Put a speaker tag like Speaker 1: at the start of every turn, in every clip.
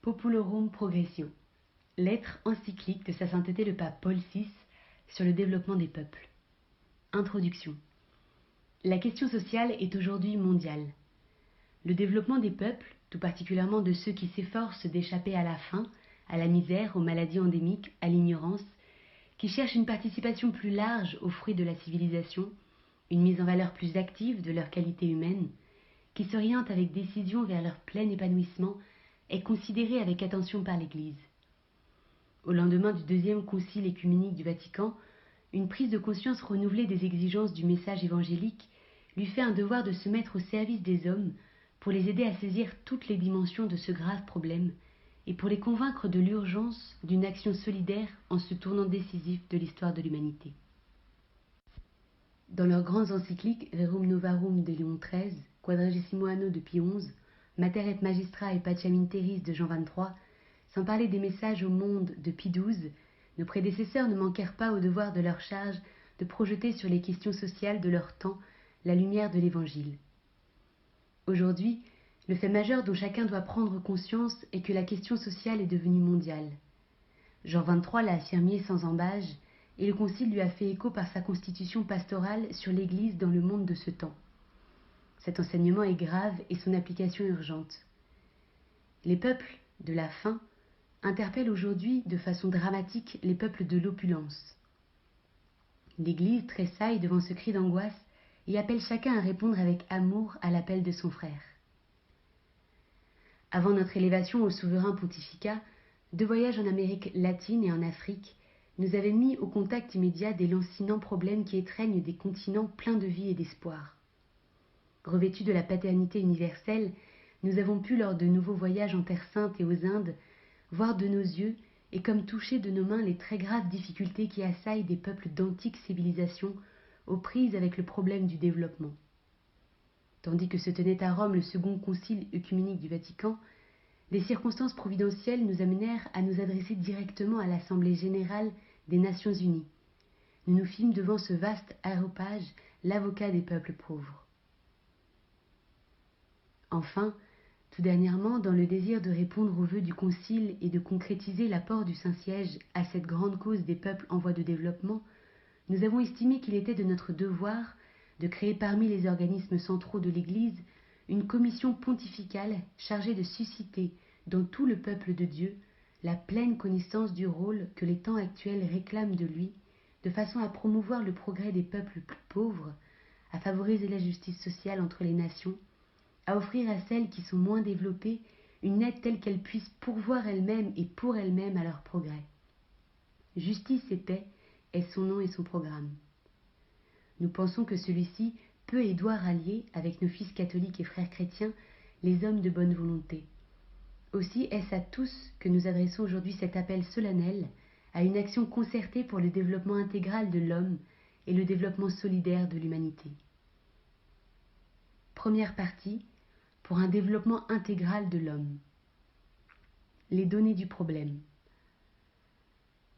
Speaker 1: Populorum Progressio, lettre encyclique de Sa Sainteté le Pape Paul VI sur le développement des peuples. Introduction. La question sociale est aujourd'hui mondiale. Le développement des peuples, tout particulièrement de ceux qui s'efforcent d'échapper à la faim, à la misère, aux maladies endémiques, à l'ignorance, qui cherchent une participation plus large aux fruits de la civilisation, une mise en valeur plus active de leur qualité humaine, qui s'orientent avec décision vers leur plein épanouissement, est considéré avec attention par l'Église. Au lendemain du deuxième concile œcuménique du Vatican, une prise de conscience renouvelée des exigences du message évangélique lui fait un devoir de se mettre au service des hommes pour les aider à saisir toutes les dimensions de ce grave problème et pour les convaincre de l'urgence d'une action solidaire en ce tournant décisif de l'histoire de l'humanité. Dans leurs grandes encycliques Rerum Novarum de Léon XIII, Quadragesimo Anno de Pie XI, Mater et Magistra et Pacem in Terris de Jean XXIII, sans parler des messages au monde de Pie XII, nos prédécesseurs ne manquèrent pas au devoir de leur charge de projeter sur les questions sociales de leur temps la lumière de l'Évangile. Aujourd'hui, le fait majeur dont chacun doit prendre conscience est que la question sociale est devenue mondiale. Jean XXIII l'a affirmé sans ambages, et le Concile lui a fait écho par sa constitution pastorale sur l'Église dans le monde de ce temps. Cet enseignement est grave et son application urgente. Les peuples de la faim interpellent aujourd'hui de façon dramatique les peuples de l'opulence. L'Église tressaille devant ce cri d'angoisse et appelle chacun à répondre avec amour à l'appel de son frère. Avant notre élévation au souverain pontificat, 2 voyages en Amérique latine et en Afrique nous avaient mis au contact immédiat des lancinants problèmes qui étreignent des continents pleins de vie et d'espoir. Revêtus de la paternité universelle, nous avons pu, lors de nouveaux voyages en Terre Sainte et aux Indes, voir de nos yeux et comme toucher de nos mains les très graves difficultés qui assaillent des peuples d'antiques civilisations aux prises avec le problème du développement. Tandis que se tenait à Rome le second concile œcuménique du Vatican, des circonstances providentielles nous amenèrent à nous adresser directement à l'Assemblée générale des Nations unies. Nous nous fîmes devant ce vaste aréopage l'avocat des peuples pauvres. Enfin, tout dernièrement, dans le désir de répondre aux vœux du Concile et de concrétiser l'apport du Saint-Siège à cette grande cause des peuples en voie de développement, nous avons estimé qu'il était de notre devoir de créer parmi les organismes centraux de l'Église une commission pontificale chargée de susciter dans tout le peuple de Dieu la pleine connaissance du rôle que les temps actuels réclament de lui, de façon à promouvoir le progrès des peuples plus pauvres, à favoriser la justice sociale entre les nations, à offrir à celles qui sont moins développées une aide telle qu'elles puissent pourvoir elles-mêmes et pour elles-mêmes à leur progrès. Justice et paix est son nom et son programme. Nous pensons que celui-ci peut et doit rallier, avec nos fils catholiques et frères chrétiens, les hommes de bonne volonté. Aussi est-ce à tous que nous adressons aujourd'hui cet appel solennel à une action concertée pour le développement intégral de l'homme et le développement solidaire de l'humanité. Première partie, pour un développement intégral de l'homme. Les données du problème.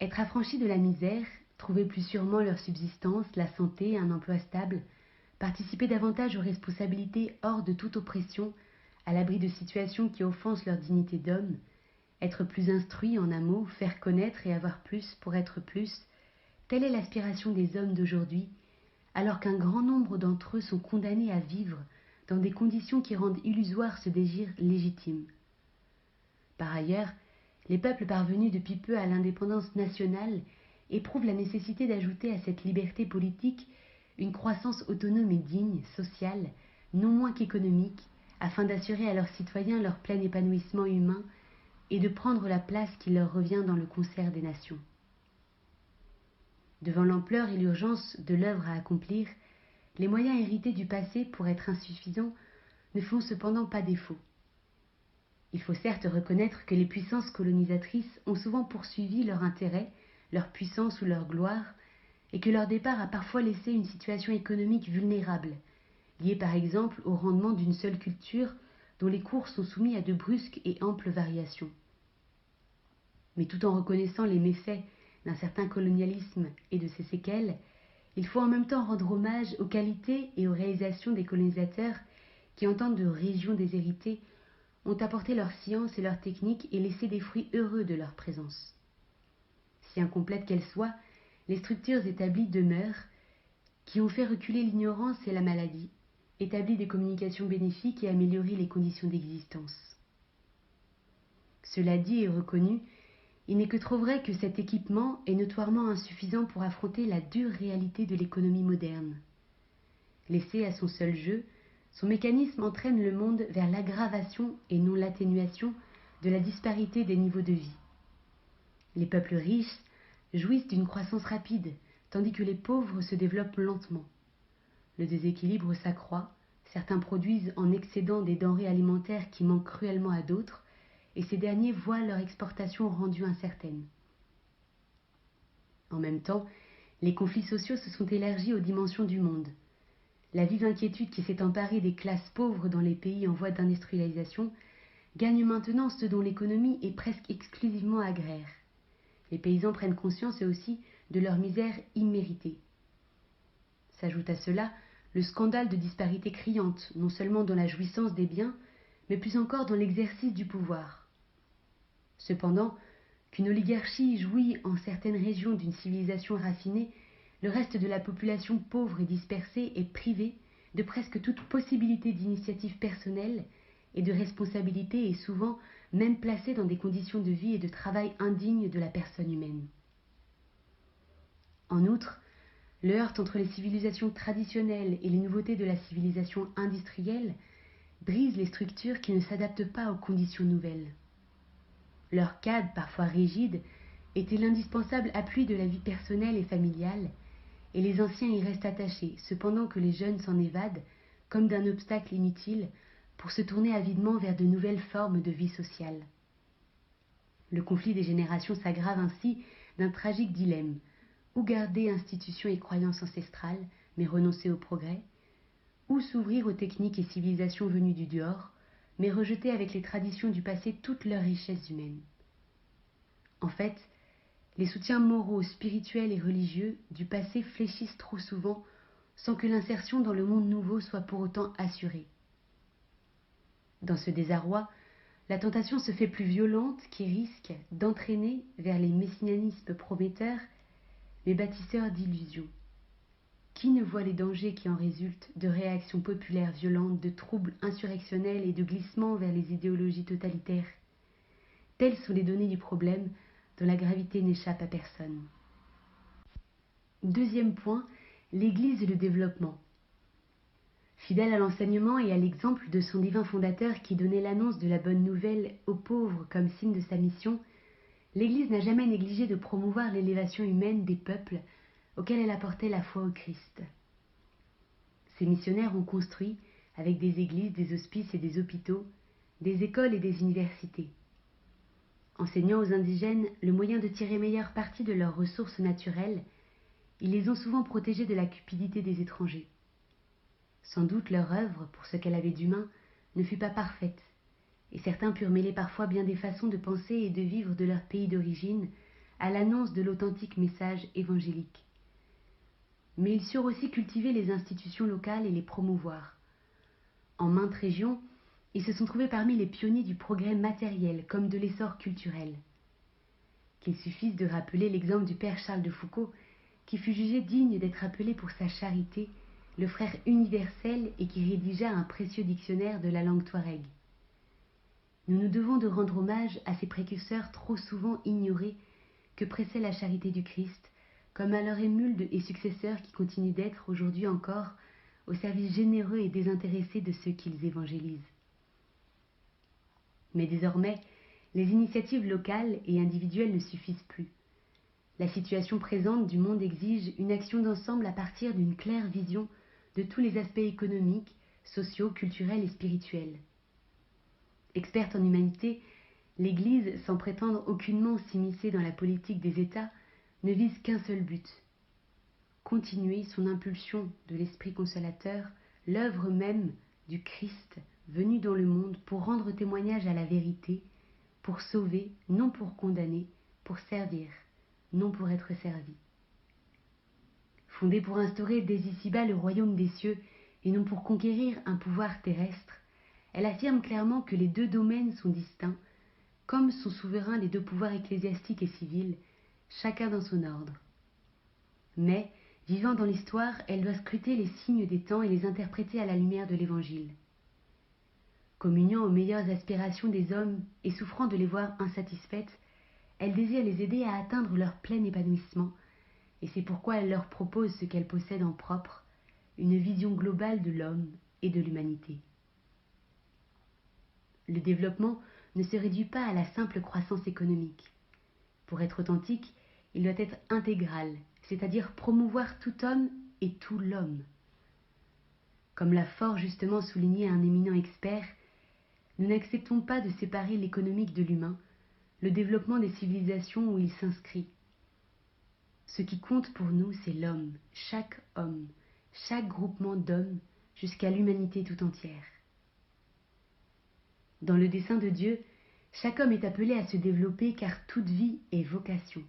Speaker 1: Être affranchis de la misère, trouver plus sûrement leur subsistance, la santé, un emploi stable, participer davantage aux responsabilités hors de toute oppression, à l'abri de situations qui offensent leur dignité d'homme, être plus instruits en un mot, faire connaître et avoir plus pour être plus, telle est l'aspiration des hommes d'aujourd'hui, alors qu'un grand nombre d'entre eux sont condamnés à vivre dans des conditions qui rendent illusoire ce désir légitime. Par ailleurs, les peuples parvenus depuis peu à l'indépendance nationale éprouvent la nécessité d'ajouter à cette liberté politique une croissance autonome et digne, sociale, non moins qu'économique, afin d'assurer à leurs citoyens leur plein épanouissement humain et de prendre la place qui leur revient dans le concert des nations. Devant l'ampleur et l'urgence de l'œuvre à accomplir, les moyens hérités du passé pour être insuffisants ne font cependant pas défaut. Il faut certes reconnaître que les puissances colonisatrices ont souvent poursuivi leur intérêt, leur puissance ou leur gloire, et que leur départ a parfois laissé une situation économique vulnérable, liée par exemple au rendement d'une seule culture dont les cours sont soumis à de brusques et amples variations. Mais tout en reconnaissant les méfaits d'un certain colonialisme et de ses séquelles, il faut en même temps rendre hommage aux qualités et aux réalisations des colonisateurs qui, en temps de régions déshéritées, ont apporté leur science et leur technique et laissé des fruits heureux de leur présence. Si incomplètes qu'elles soient, les structures établies demeurent, qui ont fait reculer l'ignorance et la maladie, établi des communications bénéfiques et amélioré les conditions d'existence. Cela dit et reconnu, il n'est que trop vrai que cet équipement est notoirement insuffisant pour affronter la dure réalité de l'économie moderne. Laissé à son seul jeu, son mécanisme entraîne le monde vers l'aggravation et non l'atténuation de la disparité des niveaux de vie. Les peuples riches jouissent d'une croissance rapide, tandis que les pauvres se développent lentement. Le déséquilibre s'accroît, certains produisent en excédent des denrées alimentaires qui manquent cruellement à d'autres, et ces derniers voient leur exportation rendue incertaine. En même temps, les conflits sociaux se sont élargis aux dimensions du monde. La vive inquiétude qui s'est emparée des classes pauvres dans les pays en voie d'industrialisation gagne maintenant ceux dont l'économie est presque exclusivement agraire. Les paysans prennent conscience eux aussi de leur misère imméritée. S'ajoute à cela le scandale de disparités criantes, non seulement dans la jouissance des biens, mais plus encore dans l'exercice du pouvoir. Cependant, qu'une oligarchie jouit en certaines régions d'une civilisation raffinée, le reste de la population pauvre et dispersée est privé de presque toute possibilité d'initiative personnelle et de responsabilité et souvent même placé dans des conditions de vie et de travail indignes de la personne humaine. En outre, le heurt entre les civilisations traditionnelles et les nouveautés de la civilisation industrielle brise les structures qui ne s'adaptent pas aux conditions nouvelles. Leur cadre, parfois rigide, était l'indispensable appui de la vie personnelle et familiale, et les anciens y restent attachés, cependant que les jeunes s'en évadent, comme d'un obstacle inutile, pour se tourner avidement vers de nouvelles formes de vie sociale. Le conflit des générations s'aggrave ainsi d'un tragique dilemme: ou garder institutions et croyances ancestrales, mais renoncer au progrès, ou s'ouvrir aux techniques et civilisations venues du dehors, mais rejeter avec les traditions du passé toute leur richesse humaine. En fait, les soutiens moraux, spirituels et religieux du passé fléchissent trop souvent sans que l'insertion dans le monde nouveau soit pour autant assurée. Dans ce désarroi, la tentation se fait plus violente qui risque d'entraîner vers les messianismes prometteurs les bâtisseurs d'illusions. Qui ne voit les dangers qui en résultent de réactions populaires violentes, de troubles insurrectionnels et de glissements vers les idéologies totalitaires? Telles sont les données du problème dont la gravité n'échappe à personne. Deuxième point, l'Église et le développement. Fidèle à l'enseignement et à l'exemple de son divin fondateur qui donnait l'annonce de la bonne nouvelle aux pauvres comme signe de sa mission, l'Église n'a jamais négligé de promouvoir l'élévation humaine des peuples auxquels elle apportait la foi au Christ. Ces missionnaires ont construit, avec des églises, des hospices et des hôpitaux, des écoles et des universités. Enseignant aux indigènes le moyen de tirer meilleur parti de leurs ressources naturelles, ils les ont souvent protégés de la cupidité des étrangers. Sans doute leur œuvre, pour ce qu'elle avait d'humain, ne fut pas parfaite, et certains purent mêler parfois bien des façons de penser et de vivre de leur pays d'origine à l'annonce de l'authentique message évangélique. Mais ils surent aussi cultiver les institutions locales et les promouvoir. En maintes régions, ils se sont trouvés parmi les pionniers du progrès matériel comme de l'essor culturel. Qu'il suffise de rappeler l'exemple du père Charles de Foucault, qui fut jugé digne d'être appelé pour sa charité le frère universel et qui rédigea un précieux dictionnaire de la langue touareg. Nous nous devons de rendre hommage à ces précurseurs trop souvent ignorés que pressait la charité du Christ, comme à leur émule et successeurs qui continuent d'être aujourd'hui encore au service généreux et désintéressé de ceux qu'ils évangélisent. Mais désormais, les initiatives locales et individuelles ne suffisent plus. La situation présente du monde exige une action d'ensemble à partir d'une claire vision de tous les aspects économiques, sociaux, culturels et spirituels. Experte en humanité, l'Église, sans prétendre aucunement s'immiscer dans la politique des États, ne vise qu'un seul but: continuer son impulsion de l'Esprit consolateur, l'œuvre même du Christ venu dans le monde pour rendre témoignage à la vérité, pour sauver, non pour condamner, pour servir, non pour être servi. Fondée pour instaurer dès ici-bas le royaume des cieux et non pour conquérir un pouvoir terrestre, elle affirme clairement que les deux domaines sont distincts, comme sont souverains les deux pouvoirs ecclésiastiques et civils, chacun dans son ordre. Mais, vivant dans l'histoire, elle doit scruter les signes des temps et les interpréter à la lumière de l'Évangile. Communiant aux meilleures aspirations des hommes et souffrant de les voir insatisfaites, elle désire les aider à atteindre leur plein épanouissement, et c'est pourquoi elle leur propose ce qu'elle possède en propre, une vision globale de l'homme et de l'humanité. Le développement ne se réduit pas à la simple croissance économique. Pour être authentique, il doit être intégral, c'est-à-dire promouvoir tout homme et tout l'homme. Comme l'a fort justement souligné un éminent expert, nous n'acceptons pas de séparer l'économique de l'humain, le développement des civilisations où il s'inscrit. Ce qui compte pour nous, c'est l'homme, chaque groupement d'hommes, jusqu'à l'humanité tout entière. Dans le dessein de Dieu, chaque homme est appelé à se développer car toute vie est vocation.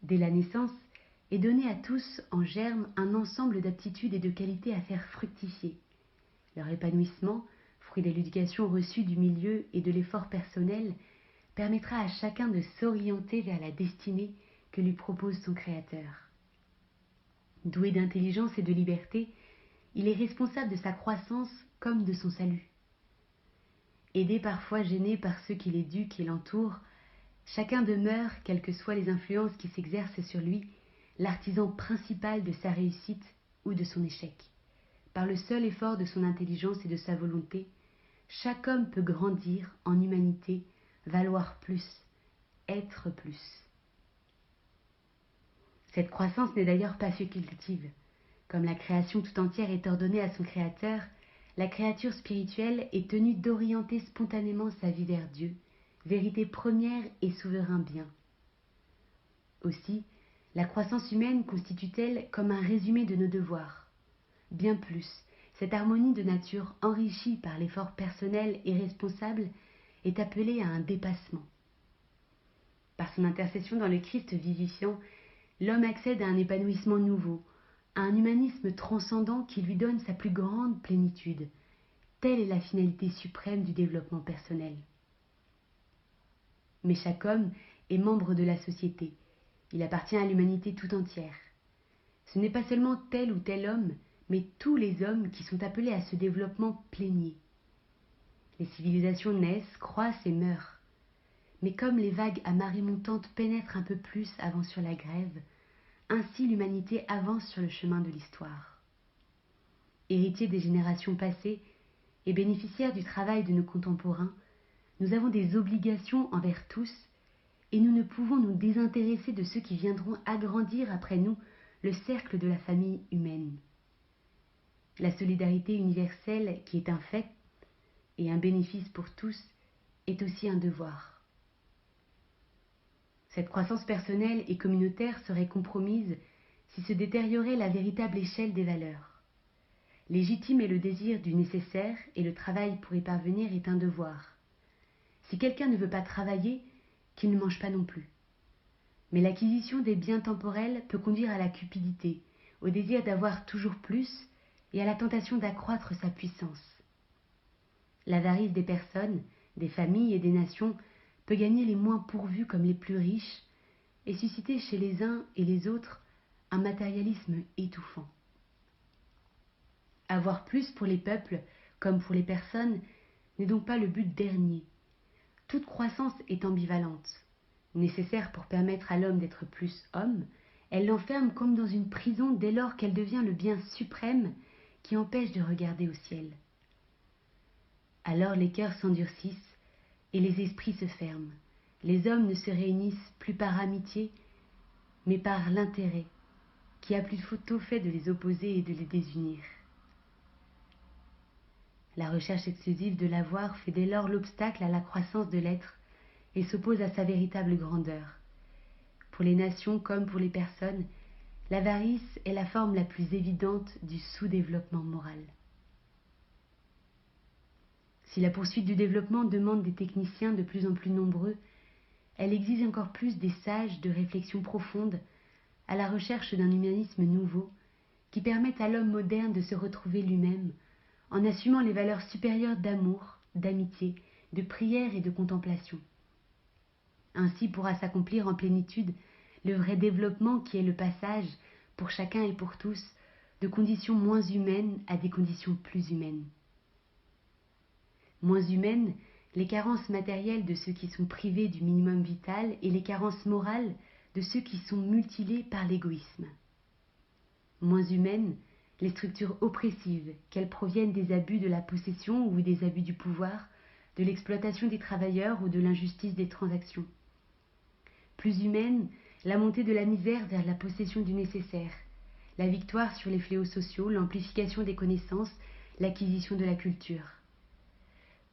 Speaker 1: Dès la naissance, est donné à tous en germe un ensemble d'aptitudes et de qualités à faire fructifier. Leur épanouissement, fruit de l'éducation reçue du milieu et de l'effort personnel, permettra à chacun de s'orienter vers la destinée que lui propose son Créateur. Doué d'intelligence et de liberté, il est responsable de sa croissance comme de son salut. Aidé parfois gêné par ceux qui l'éduquent et l'entourent, chacun demeure, quelles que soient les influences qui s'exercent sur lui, l'artisan principal de sa réussite ou de son échec. Par le seul effort de son intelligence et de sa volonté, chaque homme peut grandir en humanité, valoir plus, être plus. Cette croissance n'est d'ailleurs pas facultative. Comme la création tout entière est ordonnée à son Créateur, la créature spirituelle est tenue d'orienter spontanément sa vie vers Dieu, vérité première et souverain bien. Aussi, la croissance humaine constitue-t-elle comme un résumé de nos devoirs. Bien plus, cette harmonie de nature enrichie par l'effort personnel et responsable est appelée à un dépassement. Par son intercession dans le Christ vivifiant, l'homme accède à un épanouissement nouveau, à un humanisme transcendant qui lui donne sa plus grande plénitude. Telle est la finalité suprême du développement personnel. Mais chaque homme est membre de la société. Il appartient à l'humanité tout entière. Ce n'est pas seulement tel ou tel homme, mais tous les hommes qui sont appelés à ce développement plénier. Les civilisations naissent, croissent et meurent. Mais comme les vagues à marée montante pénètrent un peu plus avant sur la grève, ainsi l'humanité avance sur le chemin de l'histoire. Héritiers des générations passées et bénéficiaires du travail de nos contemporains, nous avons des obligations envers tous et nous ne pouvons nous désintéresser de ceux qui viendront agrandir après nous le cercle de la famille humaine. La solidarité universelle, qui est un fait et un bénéfice pour tous, est aussi un devoir. Cette croissance personnelle et communautaire serait compromise si se détériorait la véritable échelle des valeurs. Légitime est le désir du nécessaire et le travail pour y parvenir est un devoir. Si quelqu'un ne veut pas travailler, qu'il ne mange pas non plus. Mais l'acquisition des biens temporels peut conduire à la cupidité, au désir d'avoir toujours plus et à la tentation d'accroître sa puissance. L'avarice des personnes, des familles et des nations peut gagner les moins pourvus comme les plus riches et susciter chez les uns et les autres un matérialisme étouffant. Avoir plus pour les peuples comme pour les personnes n'est donc pas le but dernier. Toute croissance est ambivalente. Nécessaire pour permettre à l'homme d'être plus homme, elle l'enferme comme dans une prison dès lors qu'elle devient le bien suprême qui empêche de regarder au ciel. Alors les cœurs s'endurcissent et les esprits se ferment. Les hommes ne se réunissent plus par amitié, mais par l'intérêt, qui a plutôt fait de les opposer et de les désunir. La recherche exclusive de l'avoir fait dès lors l'obstacle à la croissance de l'être et s'oppose à sa véritable grandeur. Pour les nations comme pour les personnes, l'avarice est la forme la plus évidente du sous-développement moral. Si la poursuite du développement demande des techniciens de plus en plus nombreux, elle exige encore plus des sages de réflexion profonde à la recherche d'un humanisme nouveau qui permette à l'homme moderne de se retrouver lui-même en assumant les valeurs supérieures d'amour, d'amitié, de prière et de contemplation. Ainsi pourra s'accomplir en plénitude le vrai développement qui est le passage, pour chacun et pour tous, de conditions moins humaines à des conditions plus humaines. Moins humaines, les carences matérielles de ceux qui sont privés du minimum vital et les carences morales de ceux qui sont mutilés par l'égoïsme. Moins humaines, les structures oppressives, qu'elles proviennent des abus de la possession ou des abus du pouvoir, de l'exploitation des travailleurs ou de l'injustice des transactions. Plus humaine, la montée de la misère vers la possession du nécessaire, la victoire sur les fléaux sociaux, l'amplification des connaissances, l'acquisition de la culture.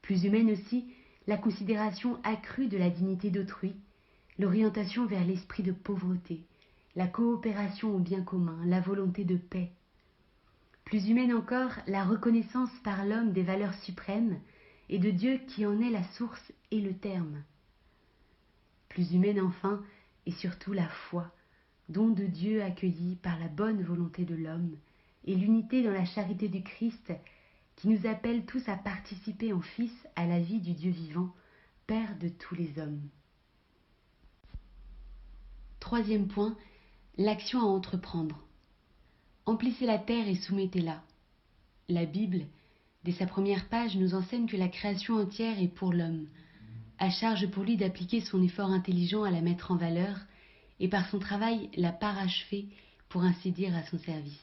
Speaker 1: Plus humaine aussi, la considération accrue de la dignité d'autrui, l'orientation vers l'esprit de pauvreté, la coopération au bien commun, la volonté de paix. Plus humaine encore, la reconnaissance par l'homme des valeurs suprêmes et de Dieu qui en est la source et le terme. Plus humaine enfin, et surtout la foi, don de Dieu accueilli par la bonne volonté de l'homme, et l'unité dans la charité du Christ, qui nous appelle tous à participer en Fils à la vie du Dieu vivant, Père de tous les hommes. Troisième point, l'action à entreprendre. Emplissez la terre et soumettez-la. La Bible, dès sa première page, nous enseigne que la création entière est pour l'homme, à charge pour lui d'appliquer son effort intelligent à la mettre en valeur, et par son travail la parachever, pour ainsi dire, à son service.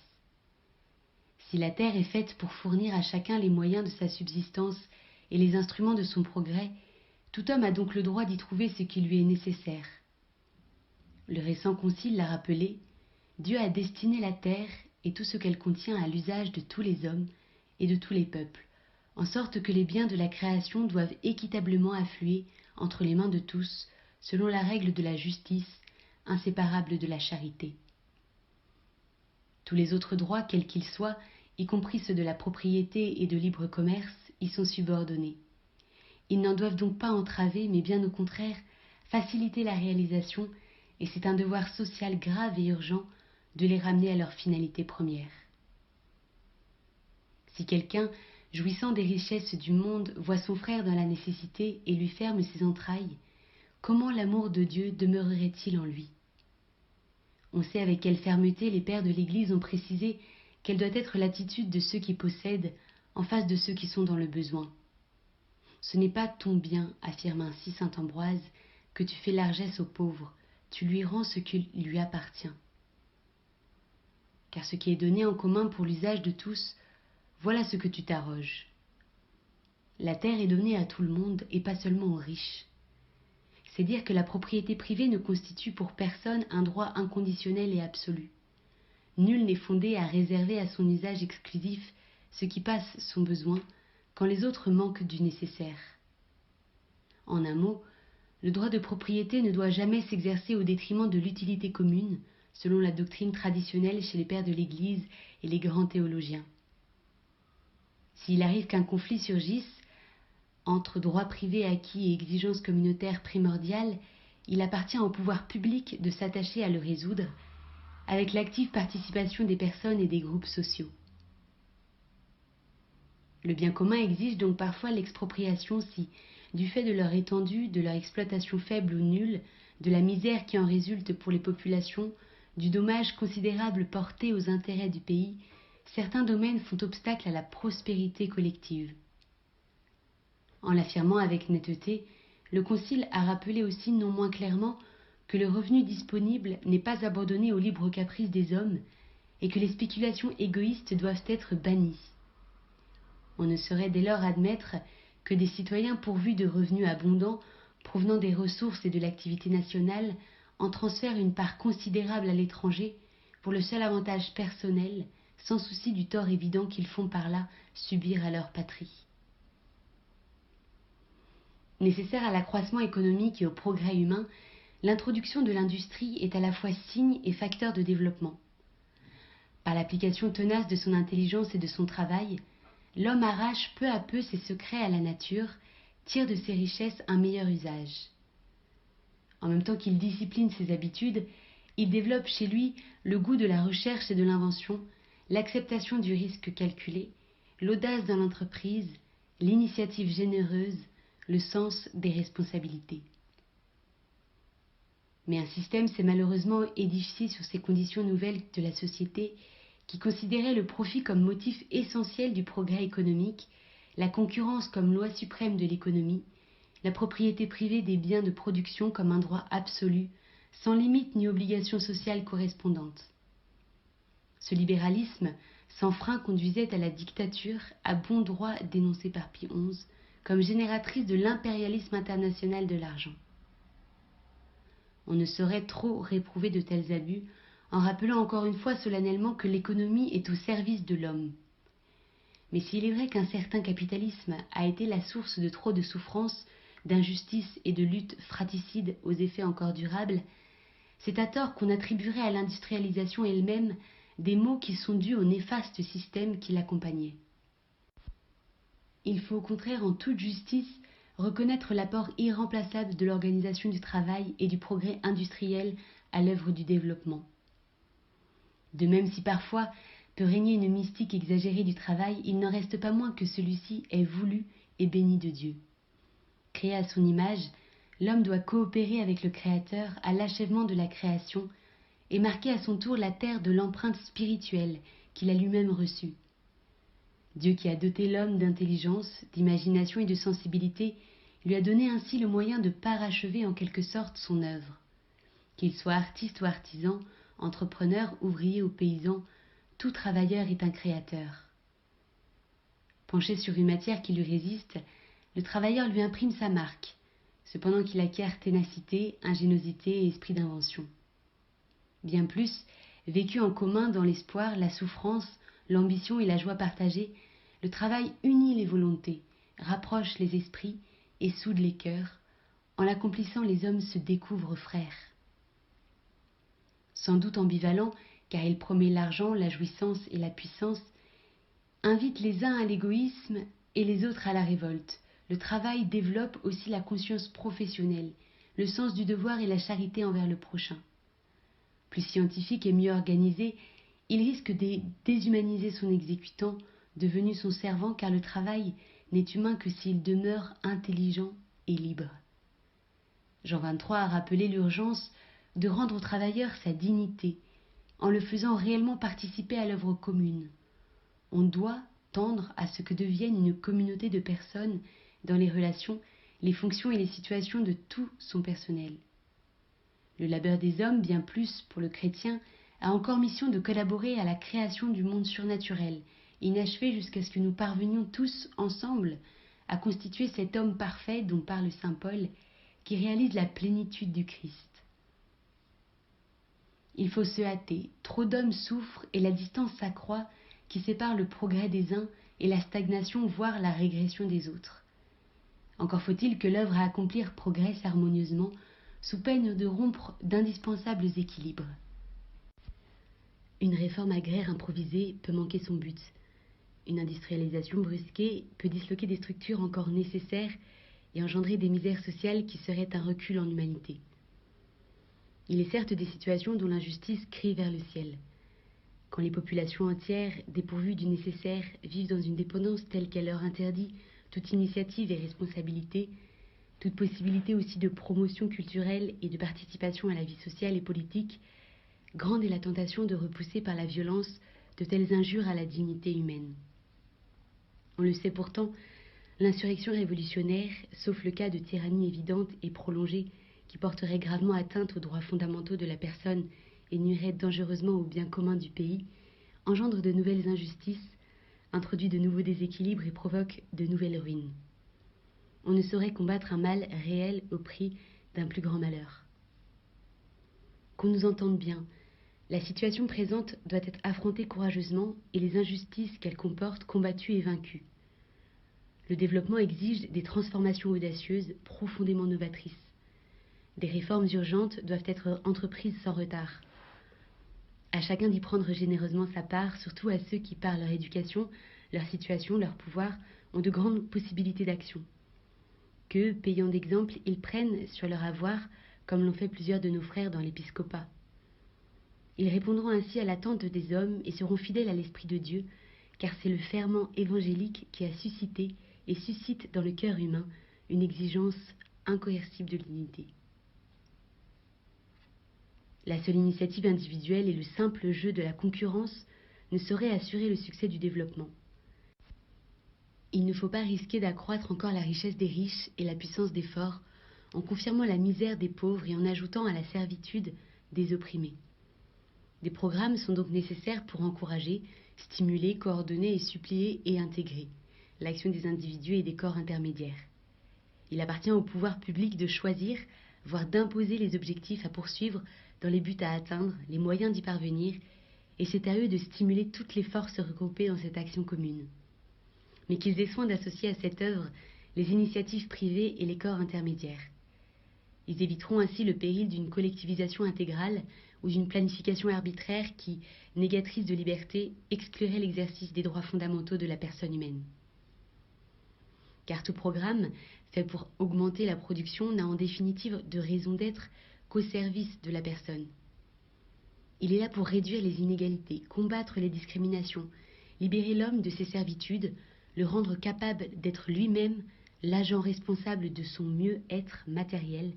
Speaker 1: Si la terre est faite pour fournir à chacun les moyens de sa subsistance et les instruments de son progrès, tout homme a donc le droit d'y trouver ce qui lui est nécessaire. Le récent concile l'a rappelé, Dieu a destiné la terre et tout ce qu'elle contient à l'usage de tous les hommes et de tous les peuples, en sorte que les biens de la création doivent équitablement affluer entre les mains de tous, selon la règle de la justice, inséparable de la charité. Tous les autres droits, quels qu'ils soient, y compris ceux de la propriété et de libre commerce, y sont subordonnés. Ils n'en doivent donc pas entraver, mais bien au contraire, faciliter la réalisation, et c'est un devoir social grave et urgent de les ramener à leur finalité première. Si quelqu'un, jouissant des richesses du monde, voit son frère dans la nécessité et lui ferme ses entrailles, comment l'amour de Dieu demeurerait-il en lui? On sait avec quelle fermeté les pères de l'Église ont précisé quelle doit être l'attitude de ceux qui possèdent en face de ceux qui sont dans le besoin. Ce n'est pas ton bien, affirme ainsi saint Ambroise, que tu fais largesse aux pauvres, tu lui rends ce qui lui appartient. Car ce qui est donné en commun pour l'usage de tous, voilà ce que tu t'arroges. La terre est donnée à tout le monde et pas seulement aux riches. C'est dire que la propriété privée ne constitue pour personne un droit inconditionnel et absolu. Nul n'est fondé à réserver à son usage exclusif ce qui passe son besoin quand les autres manquent du nécessaire. En un mot, le droit de propriété ne doit jamais s'exercer au détriment de l'utilité commune, selon la doctrine traditionnelle chez les pères de l'Église et les grands théologiens. S'il arrive qu'un conflit surgisse entre droit privé acquis et exigences communautaires primordiales, il appartient au pouvoir public de s'attacher à le résoudre, avec l'active participation des personnes et des groupes sociaux. Le bien commun exige donc parfois l'expropriation si, du fait de leur étendue, de leur exploitation faible ou nulle, de la misère qui en résulte pour les populations, du dommage considérable porté aux intérêts du pays, certains domaines font obstacle à la prospérité collective. En l'affirmant avec netteté, le Concile a rappelé aussi non moins clairement que le revenu disponible n'est pas abandonné au libre caprice des hommes et que les spéculations égoïstes doivent être bannies. On ne saurait dès lors admettre que des citoyens pourvus de revenus abondants provenant des ressources et de l'activité nationale en transfèrent une part considérable à l'étranger pour le seul avantage personnel, sans souci du tort évident qu'ils font par là subir à leur patrie. Nécessaire à l'accroissement économique et au progrès humain, l'introduction de l'industrie est à la fois signe et facteur de développement. Par l'application tenace de son intelligence et de son travail, l'homme arrache peu à peu ses secrets à la nature, tire de ses richesses un meilleur usage. En même temps qu'il discipline ses habitudes, il développe chez lui le goût de la recherche et de l'invention, l'acceptation du risque calculé, l'audace dans l'entreprise, l'initiative généreuse, le sens des responsabilités. Mais un système s'est malheureusement édifié sur ces conditions nouvelles de la société qui considérait le profit comme motif essentiel du progrès économique, la concurrence comme loi suprême de l'économie, la propriété privée des biens de production comme un droit absolu, sans limite ni obligation sociale correspondante. Ce libéralisme sans frein conduisait à la dictature, à bon droit dénoncée par Pie XI, comme génératrice de l'impérialisme international de l'argent. On ne saurait trop réprouver de tels abus en rappelant encore une fois solennellement que l'économie est au service de l'homme. Mais s'il est vrai qu'un certain capitalisme a été la source de trop de souffrances, d'injustices et de luttes fratricides aux effets encore durables, c'est à tort qu'on attribuerait à l'industrialisation elle-même des maux qui sont dus au néfaste système qui l'accompagnait. Il faut au contraire en toute justice reconnaître l'apport irremplaçable de l'organisation du travail et du progrès industriel à l'œuvre du développement. De même si parfois peut régner une mystique exagérée du travail, il n'en reste pas moins que celui-ci est voulu et béni de Dieu. Créé à son image, l'homme doit coopérer avec le Créateur à l'achèvement de la création et marquer à son tour la terre de l'empreinte spirituelle qu'il a lui-même reçue. Dieu qui a doté l'homme d'intelligence, d'imagination et de sensibilité, lui a donné ainsi le moyen de parachever en quelque sorte son œuvre. Qu'il soit artiste ou artisan, entrepreneur, ouvrier ou paysan, tout travailleur est un créateur. Penché sur une matière qui lui résiste, le travailleur lui imprime sa marque, cependant qu'il acquiert ténacité, ingéniosité et esprit d'invention. Bien plus, vécu en commun dans l'espoir, la souffrance, l'ambition et la joie partagée, le travail unit les volontés, rapproche les esprits et soude les cœurs. En l'accomplissant, les hommes se découvrent frères. Sans doute ambivalent, car il promet l'argent, la jouissance et la puissance, invite les uns à l'égoïsme et les autres à la révolte. Le travail développe aussi la conscience professionnelle, le sens du devoir et la charité envers le prochain. Plus scientifique et mieux organisé, il risque de déshumaniser son exécutant, devenu son servant, car le travail n'est humain que s'il demeure intelligent et libre. Jean XXIII a rappelé l'urgence de rendre au travailleur sa dignité, en le faisant réellement participer à l'œuvre commune. On doit tendre à ce que devienne une communauté de personnes dans les relations, les fonctions et les situations de tout son personnel. Le labeur des hommes, bien plus pour le chrétien, a encore mission de collaborer à la création du monde surnaturel, inachevé jusqu'à ce que nous parvenions tous ensemble à constituer cet homme parfait dont parle saint Paul, qui réalise la plénitude du Christ. Il faut se hâter, trop d'hommes souffrent et la distance s'accroît qui sépare le progrès des uns et la stagnation, voire la régression des autres. Encore faut-il que l'œuvre à accomplir progresse harmonieusement, sous peine de rompre d'indispensables équilibres. Une réforme agraire improvisée peut manquer son but. Une industrialisation brusquée peut disloquer des structures encore nécessaires et engendrer des misères sociales qui seraient un recul en humanité. Il est certes des situations dont l'injustice crie vers le ciel. Quand les populations entières, dépourvues du nécessaire, vivent dans une dépendance telle qu'elle leur interdit toute initiative et responsabilité, toute possibilité aussi de promotion culturelle et de participation à la vie sociale et politique, grande est la tentation de repousser par la violence de telles injures à la dignité humaine. On le sait pourtant, l'insurrection révolutionnaire, sauf le cas de tyrannie évidente et prolongée qui porterait gravement atteinte aux droits fondamentaux de la personne et nuirait dangereusement au bien commun du pays, engendre de nouvelles injustices, introduit de nouveaux déséquilibres et provoque de nouvelles ruines. On ne saurait combattre un mal réel au prix d'un plus grand malheur. Qu'on nous entende bien, la situation présente doit être affrontée courageusement et les injustices qu'elle comporte combattues et vaincues. Le développement exige des transformations audacieuses, profondément novatrices. Des réformes urgentes doivent être entreprises sans retard. À chacun d'y prendre généreusement sa part, surtout à ceux qui, par leur éducation, leur situation, leur pouvoir, ont de grandes possibilités d'action. Que, payant d'exemple, ils prennent sur leur avoir, comme l'ont fait plusieurs de nos frères dans l'épiscopat. Ils répondront ainsi à l'attente des hommes et seront fidèles à l'Esprit de Dieu, car c'est le ferment évangélique qui a suscité et suscite dans le cœur humain une exigence incoercible de l'unité. La seule initiative individuelle et le simple jeu de la concurrence ne sauraient assurer le succès du développement. Il ne faut pas risquer d'accroître encore la richesse des riches et la puissance des forts en confirmant la misère des pauvres et en ajoutant à la servitude des opprimés. Des programmes sont donc nécessaires pour encourager, stimuler, coordonner et suppléer et intégrer l'action des individus et des corps intermédiaires. Il appartient au pouvoir public de choisir, voire d'imposer les objectifs à poursuivre dans les buts à atteindre, les moyens d'y parvenir, et c'est à eux de stimuler toutes les forces regroupées dans cette action commune. Mais qu'ils aient soin d'associer à cette œuvre les initiatives privées et les corps intermédiaires. Ils éviteront ainsi le péril d'une collectivisation intégrale ou d'une planification arbitraire qui, négatrice de liberté, exclurait l'exercice des droits fondamentaux de la personne humaine. Car tout programme fait pour augmenter la production n'a en définitive de raison d'être qu'au service de la personne. Il est là pour réduire les inégalités, combattre les discriminations, libérer l'homme de ses servitudes, le rendre capable d'être lui-même l'agent responsable de son mieux-être matériel,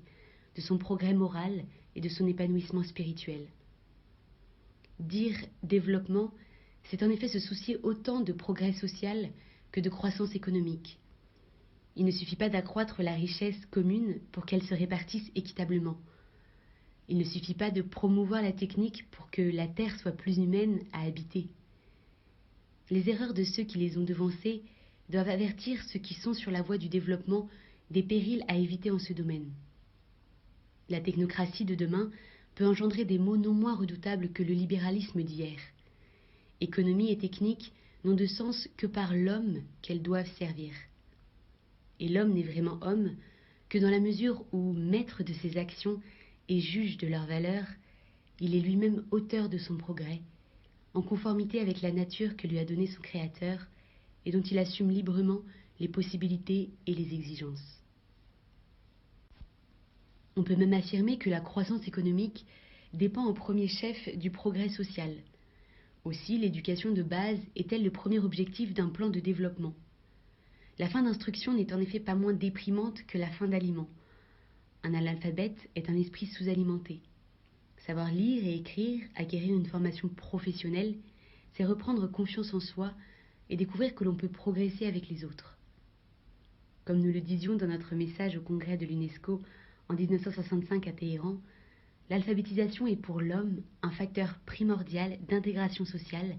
Speaker 1: de son progrès moral et de son épanouissement spirituel. Dire développement, c'est en effet se soucier autant de progrès social que de croissance économique. Il ne suffit pas d'accroître la richesse commune pour qu'elle se répartisse équitablement. Il ne suffit pas de promouvoir la technique pour que la terre soit plus humaine à habiter. Les erreurs de ceux qui les ont devancées doivent avertir ceux qui sont sur la voie du développement des périls à éviter en ce domaine. La technocratie de demain peut engendrer des maux non moins redoutables que le libéralisme d'hier. Économie et technique n'ont de sens que par l'homme qu'elles doivent servir. Et l'homme n'est vraiment homme que dans la mesure où, maître de ses actions et juge de leur valeur, il est lui-même auteur de son progrès, en conformité avec la nature que lui a donnée son Créateur et dont il assume librement les possibilités et les exigences. On peut même affirmer que la croissance économique dépend au premier chef du progrès social. Aussi, l'éducation de base est-elle le premier objectif d'un plan de développement. La faim d'instruction n'est en effet pas moins déprimante que la faim d'aliments. Un analphabète est un esprit sous-alimenté. Savoir lire et écrire, acquérir une formation professionnelle, c'est reprendre confiance en soi et découvrir que l'on peut progresser avec les autres. Comme nous le disions dans notre message au congrès de l'UNESCO en 1965 à Téhéran, l'alphabétisation est pour l'homme un facteur primordial d'intégration sociale,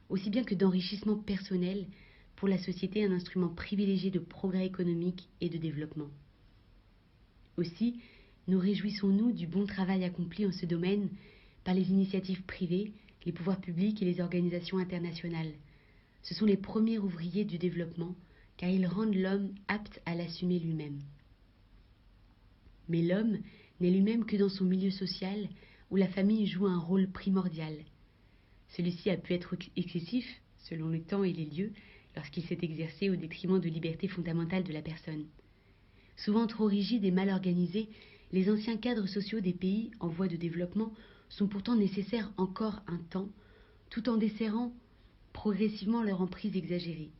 Speaker 1: aussi bien que d'enrichissement personnel, pour la société un instrument privilégié de progrès économique et de développement. Aussi, nous réjouissons-nous du bon travail accompli en ce domaine par les initiatives privées, les pouvoirs publics et les organisations internationales. Ce sont les premiers ouvriers du développement, car ils rendent l'homme apte à l'assumer lui-même. Mais l'homme n'est lui-même que dans son milieu social, où la famille joue un rôle primordial. Celui-ci a pu être excessif, selon le temps et les lieux, lorsqu'il s'est exercé au détriment de libertés fondamentales de la personne. Souvent trop rigides et mal organisés, les anciens cadres sociaux des pays en voie de développement sont pourtant nécessaires encore un temps, tout en desserrant progressivement leur emprise exagérée.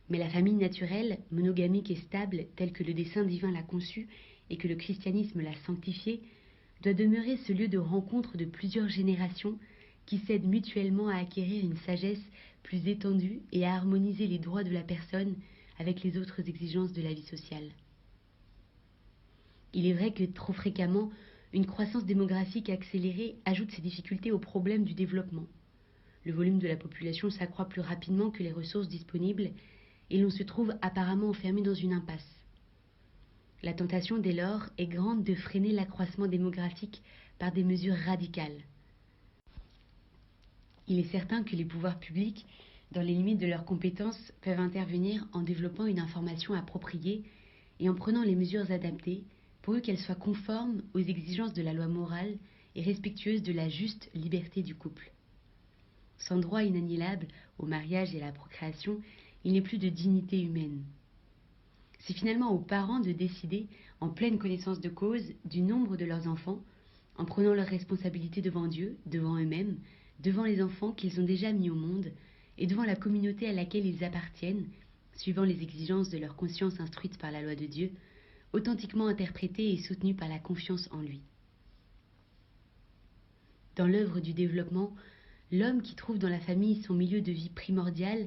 Speaker 1: Mais la famille naturelle, monogamique et stable, telle que le dessein divin l'a conçue et que le christianisme l'a sanctifiée, doit demeurer ce lieu de rencontre de plusieurs générations qui s'aident mutuellement à acquérir une sagesse plus étendue et à harmoniser les droits de la personne avec les autres exigences de la vie sociale. Il est vrai que trop fréquemment, une croissance démographique accélérée ajoute ses difficultés au problème du développement. Le volume de la population s'accroît plus rapidement que les ressources disponibles et l'on se trouve apparemment enfermé dans une impasse. La tentation dès lors est grande de freiner l'accroissement démographique par des mesures radicales. Il est certain que les pouvoirs publics, dans les limites de leurs compétences, peuvent intervenir en développant une information appropriée et en prenant les mesures adaptées, pourvu qu'elles soient conformes aux exigences de la loi morale et respectueuses de la juste liberté du couple. Sans droit inaliénable au mariage et à la procréation, il n'est plus de dignité humaine. C'est finalement aux parents de décider, en pleine connaissance de cause, du nombre de leurs enfants, en prenant leurs responsabilités devant Dieu, devant eux-mêmes, devant les enfants qu'ils ont déjà mis au monde, et devant la communauté à laquelle ils appartiennent, suivant les exigences de leur conscience instruite par la loi de Dieu, authentiquement interprétée et soutenue par la confiance en lui. Dans l'œuvre du développement, l'homme qui trouve dans la famille son milieu de vie primordial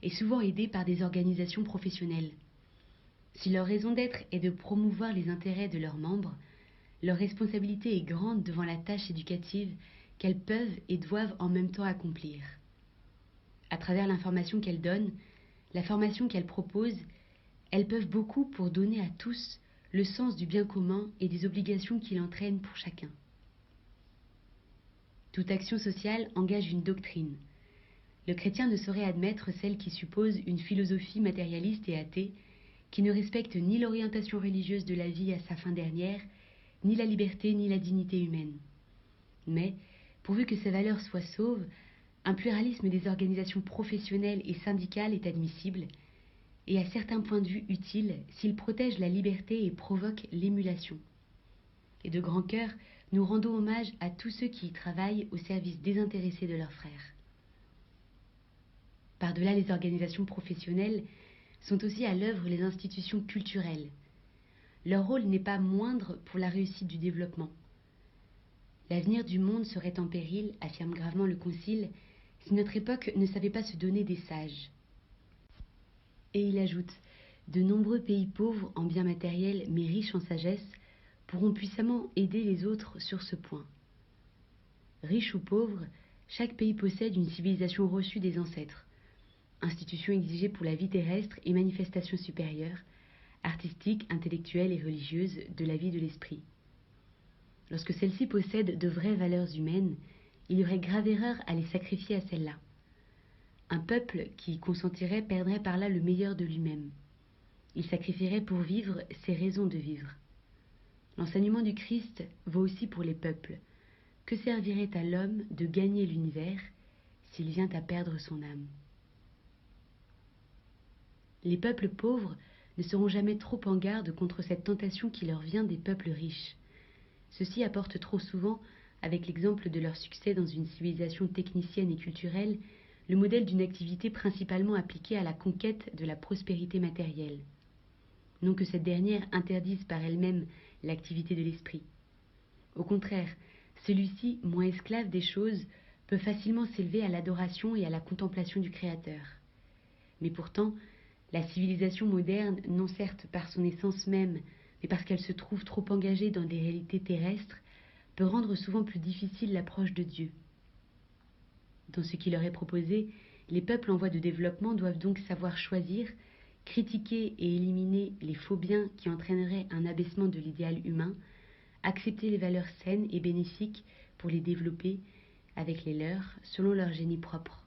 Speaker 1: est souvent aidé par des organisations professionnelles. Si leur raison d'être est de promouvoir les intérêts de leurs membres, leur responsabilité est grande devant la tâche éducative qu'elles peuvent et doivent en même temps accomplir. À travers l'information qu'elles donnent, la formation qu'elles proposent, elles peuvent beaucoup pour donner à tous le sens du bien commun et des obligations qu'il entraîne pour chacun. Toute action sociale engage une doctrine. Le chrétien ne saurait admettre celle qui suppose une philosophie matérialiste et athée, qui ne respecte ni l'orientation religieuse de la vie à sa fin dernière, ni la liberté ni la dignité humaine. Mais, pourvu que ces valeurs soient sauves, un pluralisme des organisations professionnelles et syndicales est admissible, et à certains points de vue utile s'il protège la liberté et provoque l'émulation. Et de grand cœur, nous rendons hommage à tous ceux qui y travaillent au service désintéressé de leurs frères. Par-delà les organisations professionnelles, sont aussi à l'œuvre les institutions culturelles. Leur rôle n'est pas moindre pour la réussite du développement. L'avenir du monde serait en péril, affirme gravement le Concile, si notre époque ne savait pas se donner des sages. Et il ajoute, de nombreux pays pauvres en biens matériels mais riches en sagesse pourront puissamment aider les autres sur ce point. Riche ou pauvre, chaque pays possède une civilisation reçue des ancêtres, institution exigée pour la vie terrestre et manifestation supérieure, artistique, intellectuelle et religieuse de la vie de l'esprit. Lorsque celle-ci possède de vraies valeurs humaines, il y aurait grave erreur à les sacrifier à celles-là. Un peuple qui y consentirait perdrait par là le meilleur de lui-même. Il sacrifierait pour vivre ses raisons de vivre. L'enseignement du Christ vaut aussi pour les peuples. Que servirait à l'homme de gagner l'univers s'il vient à perdre son âme ? Les peuples pauvres ne seront jamais trop en garde contre cette tentation qui leur vient des peuples riches. Ceux-ci apportent trop souvent, avec l'exemple de leur succès dans une civilisation technicienne et culturelle, le modèle d'une activité principalement appliquée à la conquête de la prospérité matérielle. Non que cette dernière interdise par elle-même l'activité de l'esprit. Au contraire, celui-ci, moins esclave des choses, peut facilement s'élever à l'adoration et à la contemplation du Créateur. Mais pourtant, la civilisation moderne, non certes par son essence même, mais parce qu'elle se trouve trop engagée dans des réalités terrestres, peut rendre souvent plus difficile l'approche de Dieu. Dans ce qui leur est proposé, les peuples en voie de développement doivent donc savoir choisir, critiquer et éliminer les faux biens qui entraîneraient un abaissement de l'idéal humain, accepter les valeurs saines et bénéfiques pour les développer avec les leurs selon leur génie propre.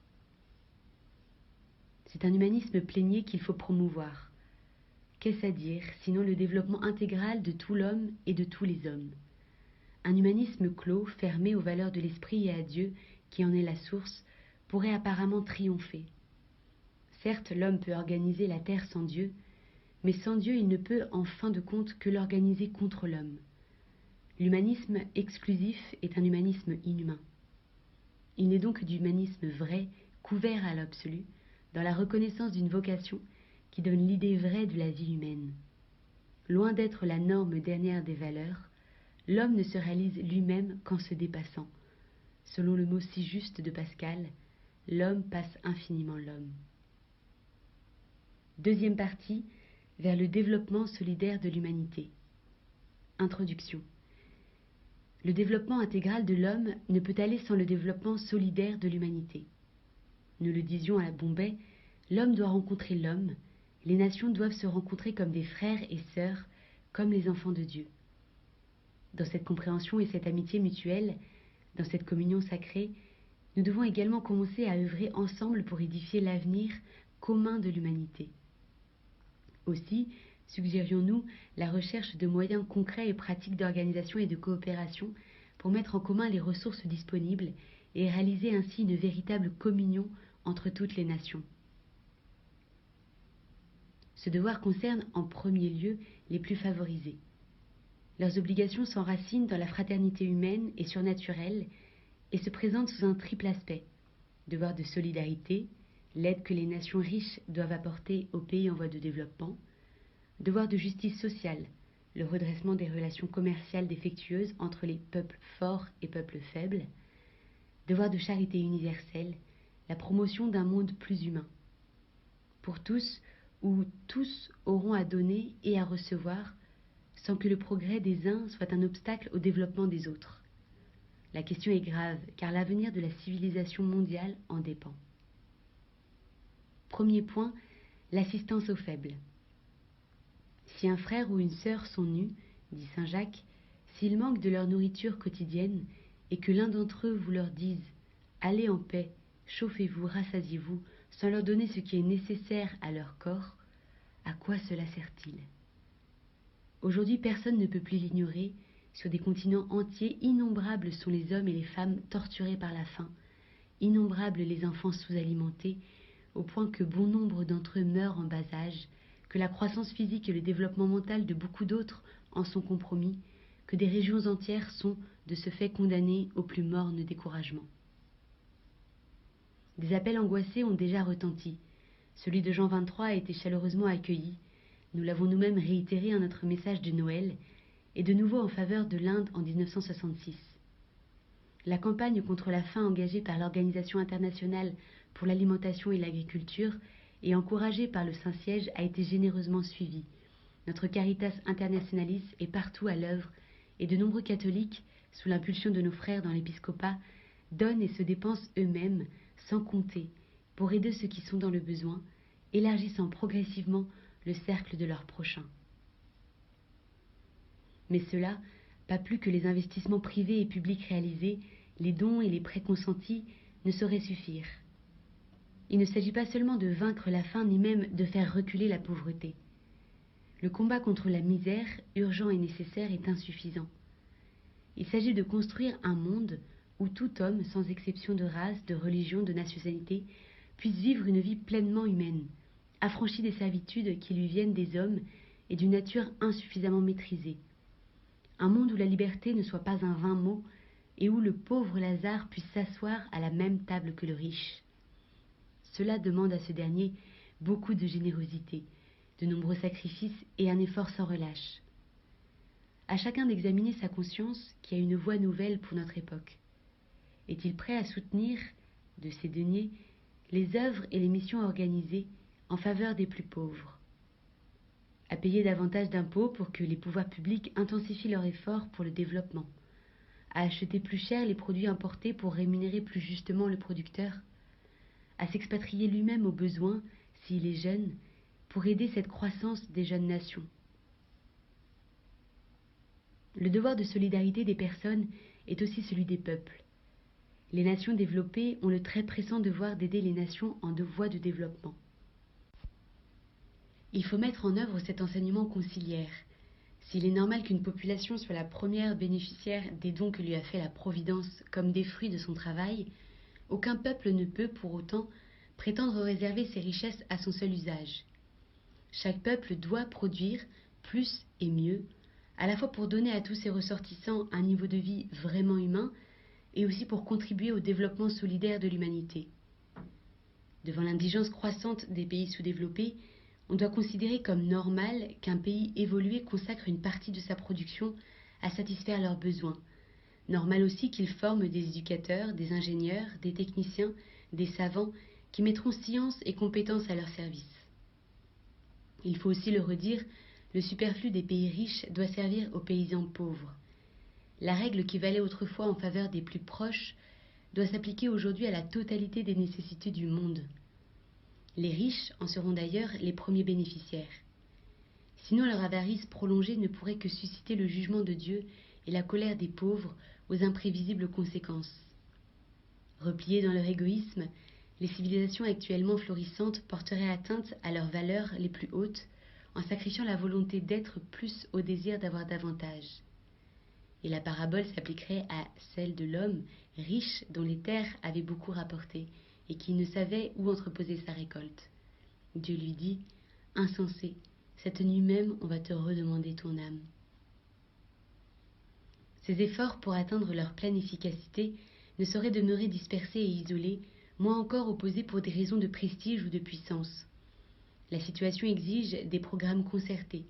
Speaker 1: C'est un humanisme plénier qu'il faut promouvoir. Qu'est-ce à dire, sinon le développement intégral de tout l'homme et de tous les hommes? Un humanisme clos, fermé aux valeurs de l'esprit et à Dieu, qui en est la source, pourrait apparemment triompher. Certes, l'homme peut organiser la terre sans Dieu, mais sans Dieu il ne peut, en fin de compte, que l'organiser contre l'homme. L'humanisme exclusif est un humanisme inhumain. Il n'est donc d'humanisme vrai, couvert à l'absolu, dans la reconnaissance d'une vocation qui donne l'idée vraie de la vie humaine. Loin d'être la norme dernière des valeurs, l'homme ne se réalise lui-même qu'en se dépassant. Selon le mot si juste de Pascal, l'homme passe infiniment l'homme. Deuxième partie, vers le développement solidaire de l'humanité. Introduction. Le développement intégral de l'homme ne peut aller sans le développement solidaire de l'humanité. Nous le disions à Bombay, l'homme doit rencontrer l'homme, les nations doivent se rencontrer comme des frères et sœurs, comme les enfants de Dieu. Dans cette compréhension et cette amitié mutuelle, dans cette communion sacrée, nous devons également commencer à œuvrer ensemble pour édifier l'avenir commun de l'humanité. Aussi, suggérions-nous la recherche de moyens concrets et pratiques d'organisation et de coopération pour mettre en commun les ressources disponibles et réaliser ainsi une véritable communion entre toutes les nations. Ce devoir concerne en premier lieu les plus favorisés. Leurs obligations s'enracinent dans la fraternité humaine et surnaturelle et se présentent sous un triple aspect: devoir de solidarité, l'aide que les nations riches doivent apporter aux pays en voie de développement, devoir de justice sociale, le redressement des relations commerciales défectueuses entre les peuples forts et peuples faibles, devoir de charité universelle, la promotion d'un monde plus humain, pour tous, où tous auront à donner et à recevoir, sans que le progrès des uns soit un obstacle au développement des autres. La question est grave, car l'avenir de la civilisation mondiale en dépend. Premier point, l'assistance aux faibles. Si un frère ou une sœur sont nus, dit saint Jacques, s'ils manquent de leur nourriture quotidienne, et que l'un d'entre eux vous leur dise « Allez en paix, chauffez-vous, rassasiez-vous », sans leur donner ce qui est nécessaire à leur corps, à quoi cela sert-il? Aujourd'hui, personne ne peut plus l'ignorer. Sur des continents entiers, innombrables sont les hommes et les femmes torturés par la faim, innombrables les enfants sous-alimentés, au point que bon nombre d'entre eux meurent en bas âge, que la croissance physique et le développement mental de beaucoup d'autres en sont compromis, que des régions entières sont, de ce fait, condamnées au plus morne découragement. Des appels angoissés ont déjà retenti. Celui de Jean 23 a été chaleureusement accueilli. Nous l'avons nous-mêmes réitéré en notre message de Noël, et de nouveau en faveur de l'Inde en 1966. La campagne contre la faim engagée par l'Organisation internationale pour l'alimentation et l'agriculture et encouragée par le Saint-Siège a été généreusement suivie. Notre Caritas Internationalis est partout à l'œuvre et de nombreux catholiques, sous l'impulsion de nos frères dans l'épiscopat, donnent et se dépensent eux-mêmes, sans compter, pour aider ceux qui sont dans le besoin, élargissant progressivement le cercle de leurs prochains. Mais cela, pas plus que les investissements privés et publics réalisés, les dons et les prêts consentis, ne sauraient suffire. Il ne s'agit pas seulement de vaincre la faim, ni même de faire reculer la pauvreté. Le combat contre la misère, urgent et nécessaire, est insuffisant. Il s'agit de construire un monde où tout homme, sans exception de race, de religion, de nationalité, puisse vivre une vie pleinement humaine, affranchi des servitudes qui lui viennent des hommes et d'une nature insuffisamment maîtrisée. Un monde où la liberté ne soit pas un vain mot et où le pauvre Lazare puisse s'asseoir à la même table que le riche. Cela demande à ce dernier beaucoup de générosité, de nombreux sacrifices et un effort sans relâche. À chacun d'examiner sa conscience qui a une voie nouvelle pour notre époque. Est-il prêt à soutenir, de ses deniers, les œuvres et les missions organisées en faveur des plus pauvres? À payer davantage d'impôts pour que les pouvoirs publics intensifient leurs efforts pour le développement? À acheter plus cher les produits importés pour rémunérer plus justement le producteur? À s'expatrier lui-même au besoin, s'il est jeune, pour aider cette croissance des jeunes nations? Le devoir de solidarité des personnes est aussi celui des peuples. Les nations développées ont le très pressant devoir d'aider les nations en voie de développement. Il faut mettre en œuvre cet enseignement conciliaire. S'il est normal qu'une population soit la première bénéficiaire des dons que lui a fait la Providence comme des fruits de son travail, aucun peuple ne peut, pour autant, prétendre réserver ses richesses à son seul usage. Chaque peuple doit produire plus et mieux, à la fois pour donner à tous ses ressortissants un niveau de vie vraiment humain, et aussi pour contribuer au développement solidaire de l'humanité. Devant l'indigence croissante des pays sous-développés, on doit considérer comme normal qu'un pays évolué consacre une partie de sa production à satisfaire leurs besoins. Normal aussi qu'il forme des éducateurs, des ingénieurs, des techniciens, des savants qui mettront science et compétences à leur service. Il faut aussi le redire, le superflu des pays riches doit servir aux paysans pauvres. La règle qui valait autrefois en faveur des plus proches doit s'appliquer aujourd'hui à la totalité des nécessités du monde. Les riches en seront d'ailleurs les premiers bénéficiaires. Sinon leur avarice prolongée ne pourrait que susciter le jugement de Dieu et la colère des pauvres aux imprévisibles conséquences. Repliées dans leur égoïsme, les civilisations actuellement florissantes porteraient atteinte à leurs valeurs les plus hautes en sacrifiant la volonté d'être plus au désir d'avoir davantage. Et la parabole s'appliquerait à celle de l'homme riche dont les terres avaient beaucoup rapporté et qui ne savait où entreposer sa récolte. Dieu lui dit « Insensé, cette nuit même on va te redemander ton âme. » Ces efforts pour atteindre leur pleine efficacité ne sauraient demeurer dispersés et isolés moins encore opposés pour des raisons de prestige ou de puissance. La situation exige des programmes concertés.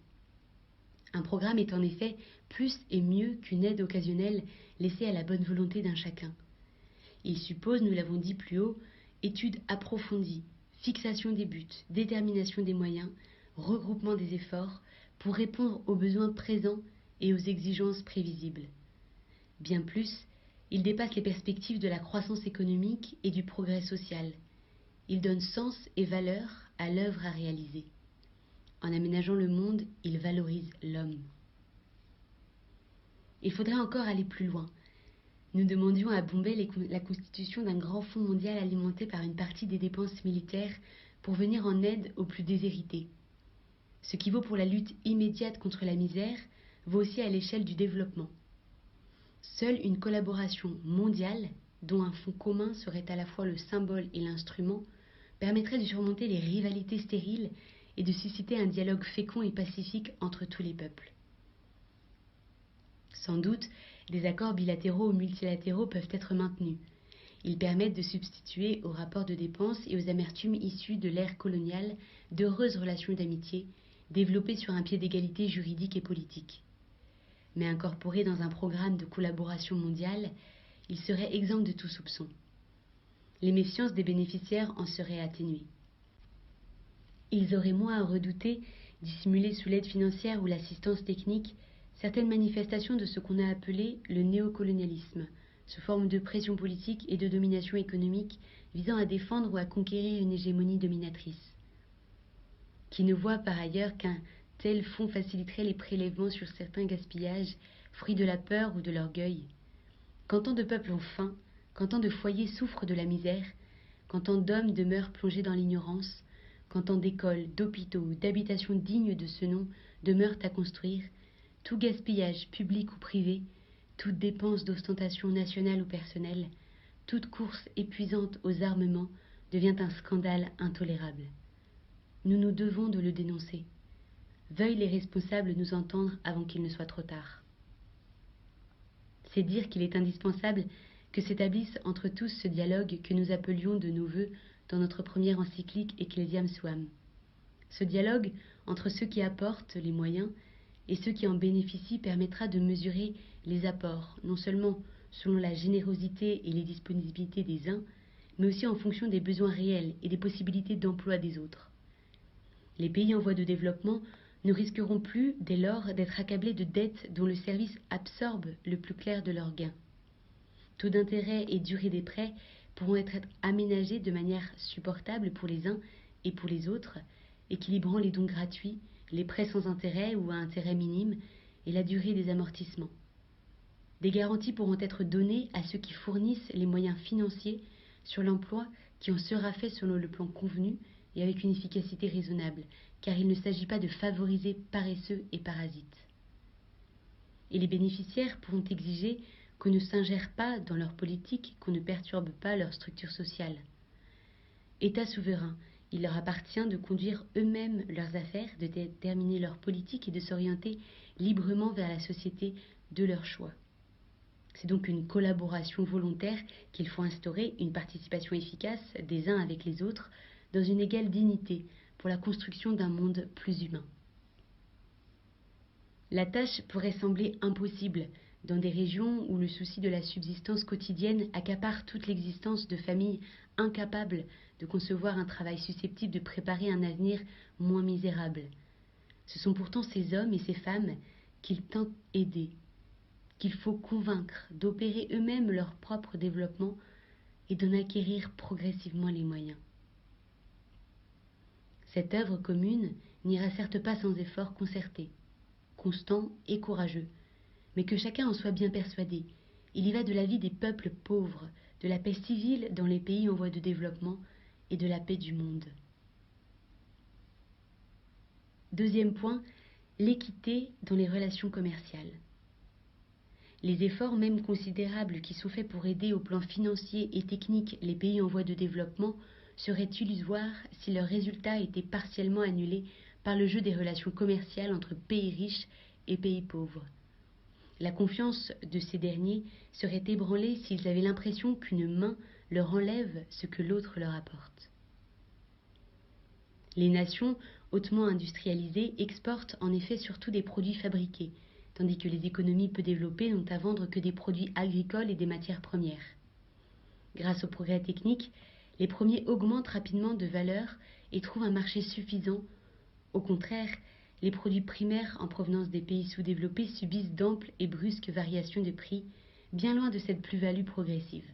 Speaker 1: Un programme est en effet plus et mieux qu'une aide occasionnelle laissée à la bonne volonté d'un chacun. Il suppose, nous l'avons dit plus haut, étude approfondie, fixation des buts, détermination des moyens, regroupement des efforts pour répondre aux besoins présents et aux exigences prévisibles. Bien plus, il dépasse les perspectives de la croissance économique et du progrès social. Il donne sens et valeur à l'œuvre à réaliser. En aménageant le monde, il valorise l'homme. Il faudrait encore aller plus loin. Nous demandions à Bombay la constitution d'un grand fonds mondial alimenté par une partie des dépenses militaires pour venir en aide aux plus déshérités. Ce qui vaut pour la lutte immédiate contre la misère vaut aussi à l'échelle du développement. Seule une collaboration mondiale, dont un fonds commun serait à la fois le symbole et l'instrument, permettrait de surmonter les rivalités stériles et de susciter un dialogue fécond et pacifique entre tous les peuples. Sans doute, des accords bilatéraux ou multilatéraux peuvent être maintenus. Ils permettent de substituer aux rapports de dépenses et aux amertumes issues de l'ère coloniale d'heureuses relations d'amitié, développées sur un pied d'égalité juridique et politique. Mais incorporés dans un programme de collaboration mondiale, ils seraient exempts de tout soupçon. Les méfiances des bénéficiaires en seraient atténuées. Ils auraient moins à redouter, dissimulées sous l'aide financière ou l'assistance technique, certaines manifestations de ce qu'on a appelé le néocolonialisme, sous forme de pression politique et de domination économique visant à défendre ou à conquérir une hégémonie dominatrice. Qui ne voit par ailleurs qu'un tel fonds faciliterait les prélèvements sur certains gaspillages, fruits de la peur ou de l'orgueil. Quand tant de peuples ont faim, quand tant de foyers souffrent de la misère, quand tant d'hommes demeurent plongés dans l'ignorance, quand tant d'écoles, d'hôpitaux ou d'habitations dignes de ce nom demeurent à construire, tout gaspillage public ou privé, toute dépense d'ostentation nationale ou personnelle, toute course épuisante aux armements devient un scandale intolérable. Nous nous devons de le dénoncer. Veuillent les responsables nous entendre avant qu'il ne soit trop tard. C'est dire qu'il est indispensable que s'établisse entre tous ce dialogue que nous appelions de nos vœux dans notre première encyclique Ecclesiam Suam. Ce dialogue entre ceux qui apportent les moyens et ceux qui en bénéficient permettra de mesurer les apports, non seulement selon la générosité et les disponibilités des uns, mais aussi en fonction des besoins réels et des possibilités d'emploi des autres. Les pays en voie de développement ne risqueront plus, dès lors, d'être accablés de dettes dont le service absorbe le plus clair de leurs gains. Taux d'intérêt et durée des prêts pourront être aménagés de manière supportable pour les uns et pour les autres, équilibrant les dons gratuits, les prêts sans intérêt ou à intérêt minime et la durée des amortissements. Des garanties pourront être données à ceux qui fournissent les moyens financiers sur l'emploi qui en sera fait selon le plan convenu et avec une efficacité raisonnable, car il ne s'agit pas de favoriser paresseux et parasites. Et les bénéficiaires pourront exiger qu'on ne s'ingère pas dans leur politique, qu'on ne perturbe pas leur structure sociale. États souverains, il leur appartient de conduire eux-mêmes leurs affaires, de déterminer leur politique et de s'orienter librement vers la société de leur choix. C'est donc une collaboration volontaire qu'il faut instaurer, une participation efficace des uns avec les autres, dans une égale dignité, pour la construction d'un monde plus humain. La tâche pourrait sembler impossible dans des régions où le souci de la subsistance quotidienne accapare toute l'existence de familles incapables de concevoir un travail susceptible de préparer un avenir moins misérable. Ce sont pourtant ces hommes et ces femmes qu'il tente aider, qu'il faut convaincre d'opérer eux-mêmes leur propre développement et d'en acquérir progressivement les moyens. Cette œuvre commune n'ira certes pas sans effort concerté, constant et courageux, mais que chacun en soit bien persuadé. Il y va de la vie des peuples pauvres, de la paix civile dans les pays en voie de développement et de la paix du monde. Deuxième point, l'équité dans les relations commerciales. Les efforts même considérables qui sont faits pour aider au plan financier et technique les pays en voie de développement seraient illusoires si leurs résultats étaient partiellement annulés par le jeu des relations commerciales entre pays riches et pays pauvres. La confiance de ces derniers serait ébranlée s'ils avaient l'impression qu'une main leur enlève ce que l'autre leur apporte. Les nations hautement industrialisées exportent en effet surtout des produits fabriqués, tandis que les économies peu développées n'ont à vendre que des produits agricoles et des matières premières. Grâce au progrès technique, les premiers augmentent rapidement de valeur et trouvent un marché suffisant. Au contraire, les produits primaires en provenance des pays sous-développés subissent d'amples et brusques variations de prix, bien loin de cette plus-value progressive.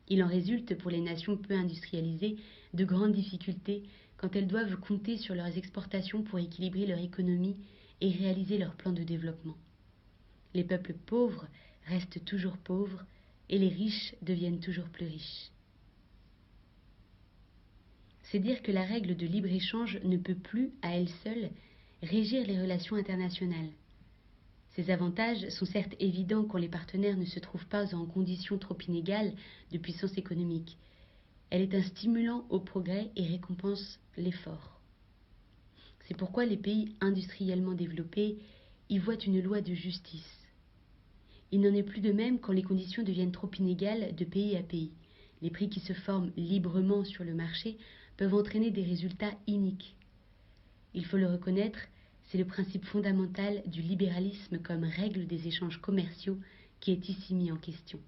Speaker 1: Il en résulte pour les nations peu industrialisées de grandes difficultés quand elles doivent compter sur leurs exportations pour équilibrer leur économie et réaliser leurs plans de développement. Les peuples pauvres restent toujours pauvres et les riches deviennent toujours plus riches. C'est dire que la règle de libre-échange ne peut plus, à elle seule, régir les relations internationales. Ces avantages sont certes évidents quand les partenaires ne se trouvent pas en conditions trop inégales de puissance économique. Elle est un stimulant au progrès et récompense l'effort. C'est pourquoi les pays industriellement développés y voient une loi de justice. Il n'en est plus de même quand les conditions deviennent trop inégales de pays à pays. Les prix qui se forment librement sur le marché peuvent entraîner des résultats iniques. Il faut le reconnaître, c'est le principe fondamental du libéralisme comme règle des échanges commerciaux qui est ici mis en question.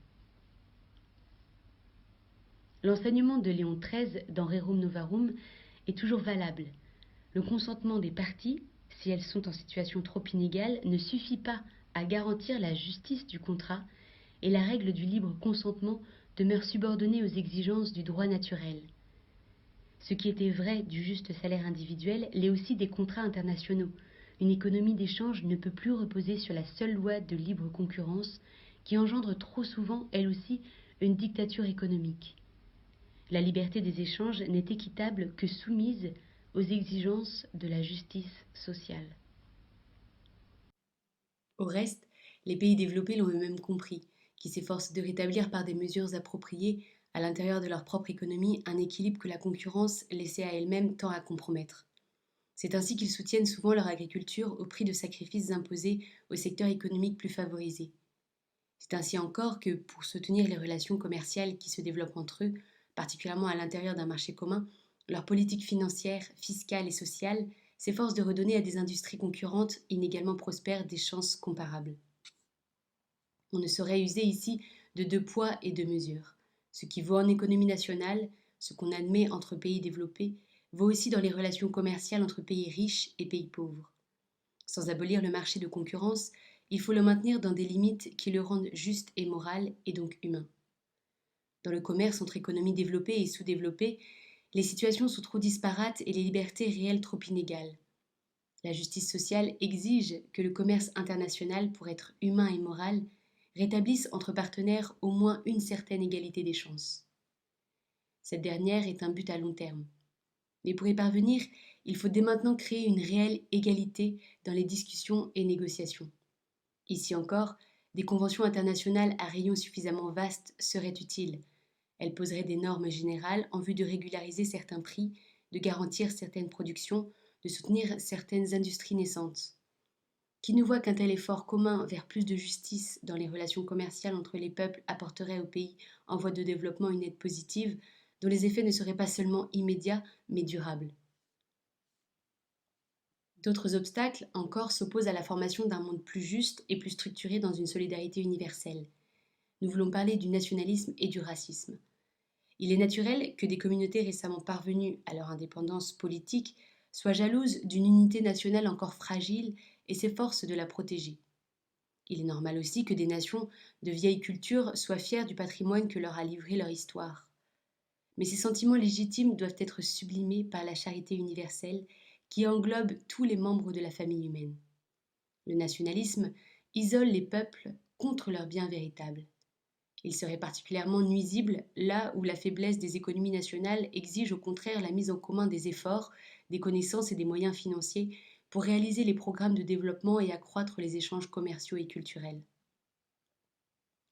Speaker 1: L'enseignement de Léon XIII dans Rerum Novarum est toujours valable. Le consentement des parties, si elles sont en situation trop inégale, ne suffit pas à garantir la justice du contrat et la règle du libre consentement demeure subordonnée aux exigences du droit naturel. Ce qui était vrai du juste salaire individuel l'est aussi des contrats internationaux. Une économie d'échange ne peut plus reposer sur la seule loi de libre concurrence qui engendre trop souvent, elle aussi, une dictature économique. La liberté des échanges n'est équitable que soumise aux exigences de la justice sociale. Au reste, les pays développés l'ont eux-mêmes compris, qui s'efforcent de rétablir par des mesures appropriées à l'intérieur de leur propre économie un équilibre que la concurrence laissée à elle-même tend à compromettre. C'est ainsi qu'ils soutiennent souvent leur agriculture au prix de sacrifices imposés aux secteurs économiques plus favorisés. C'est ainsi encore que, pour soutenir les relations commerciales qui se développent entre eux, particulièrement à l'intérieur d'un marché commun, leur politique financière, fiscale et sociale s'efforce de redonner à des industries concurrentes inégalement prospères des chances comparables. On ne saurait user ici de deux poids et deux mesures. Ce qui vaut en économie nationale, ce qu'on admet entre pays développés, vaut aussi dans les relations commerciales entre pays riches et pays pauvres. Sans abolir le marché de concurrence, il faut le maintenir dans des limites qui le rendent juste et moral et donc humain. Dans le commerce entre économies développées et sous-développées, les situations sont trop disparates et les libertés réelles trop inégales. La justice sociale exige que le commerce international, pour être humain et moral, rétablisse entre partenaires au moins une certaine égalité des chances. Cette dernière est un but à long terme. Mais pour y parvenir, il faut dès maintenant créer une réelle égalité dans les discussions et négociations. Ici encore, des conventions internationales à rayon suffisamment vaste seraient utiles. Elles poseraient des normes générales en vue de régulariser certains prix, de garantir certaines productions, de soutenir certaines industries naissantes. Qui ne voit qu'un tel effort commun vers plus de justice dans les relations commerciales entre les peuples apporterait aux pays en voie de développement une aide positive, dont les effets ne seraient pas seulement immédiats, mais durables. D'autres obstacles encore s'opposent à la formation d'un monde plus juste et plus structuré dans une solidarité universelle. Nous voulons parler du nationalisme et du racisme. Il est naturel que des communautés récemment parvenues à leur indépendance politique soient jalouses d'une unité nationale encore fragile et s'efforcent de la protéger. Il est normal aussi que des nations de vieille culture soient fières du patrimoine que leur a livré leur histoire. Mais ces sentiments légitimes doivent être sublimés par la charité universelle qui englobe tous les membres de la famille humaine. Le nationalisme isole les peuples contre leur bien véritable. Il serait particulièrement nuisible là où la faiblesse des économies nationales exige au contraire la mise en commun des efforts, des connaissances et des moyens financiers pour réaliser les programmes de développement et accroître les échanges commerciaux et culturels.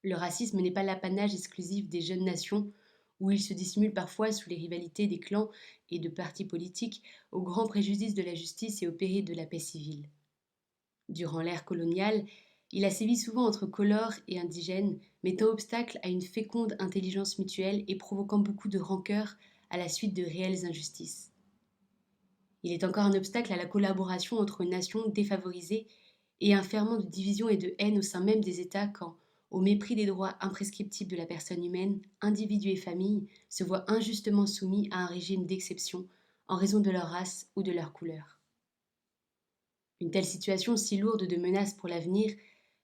Speaker 1: Le racisme n'est pas l'apanage exclusif des jeunes nations où il se dissimule parfois sous les rivalités des clans et de partis politiques au grand préjudice de la justice et au péril de la paix civile. Durant l'ère coloniale, Il a sévi souvent entre colores et indigènes, mettant obstacle à une féconde intelligence mutuelle et provoquant beaucoup de rancœur à la suite de réelles injustices. Il est encore un obstacle à la collaboration entre nations défavorisées et un ferment de division et de haine au sein même des États quand, au mépris des droits imprescriptibles de la personne humaine, individus et familles se voient injustement soumis à un régime d'exception en raison de leur race ou de leur couleur. Une telle situation, si lourde de menaces pour l'avenir,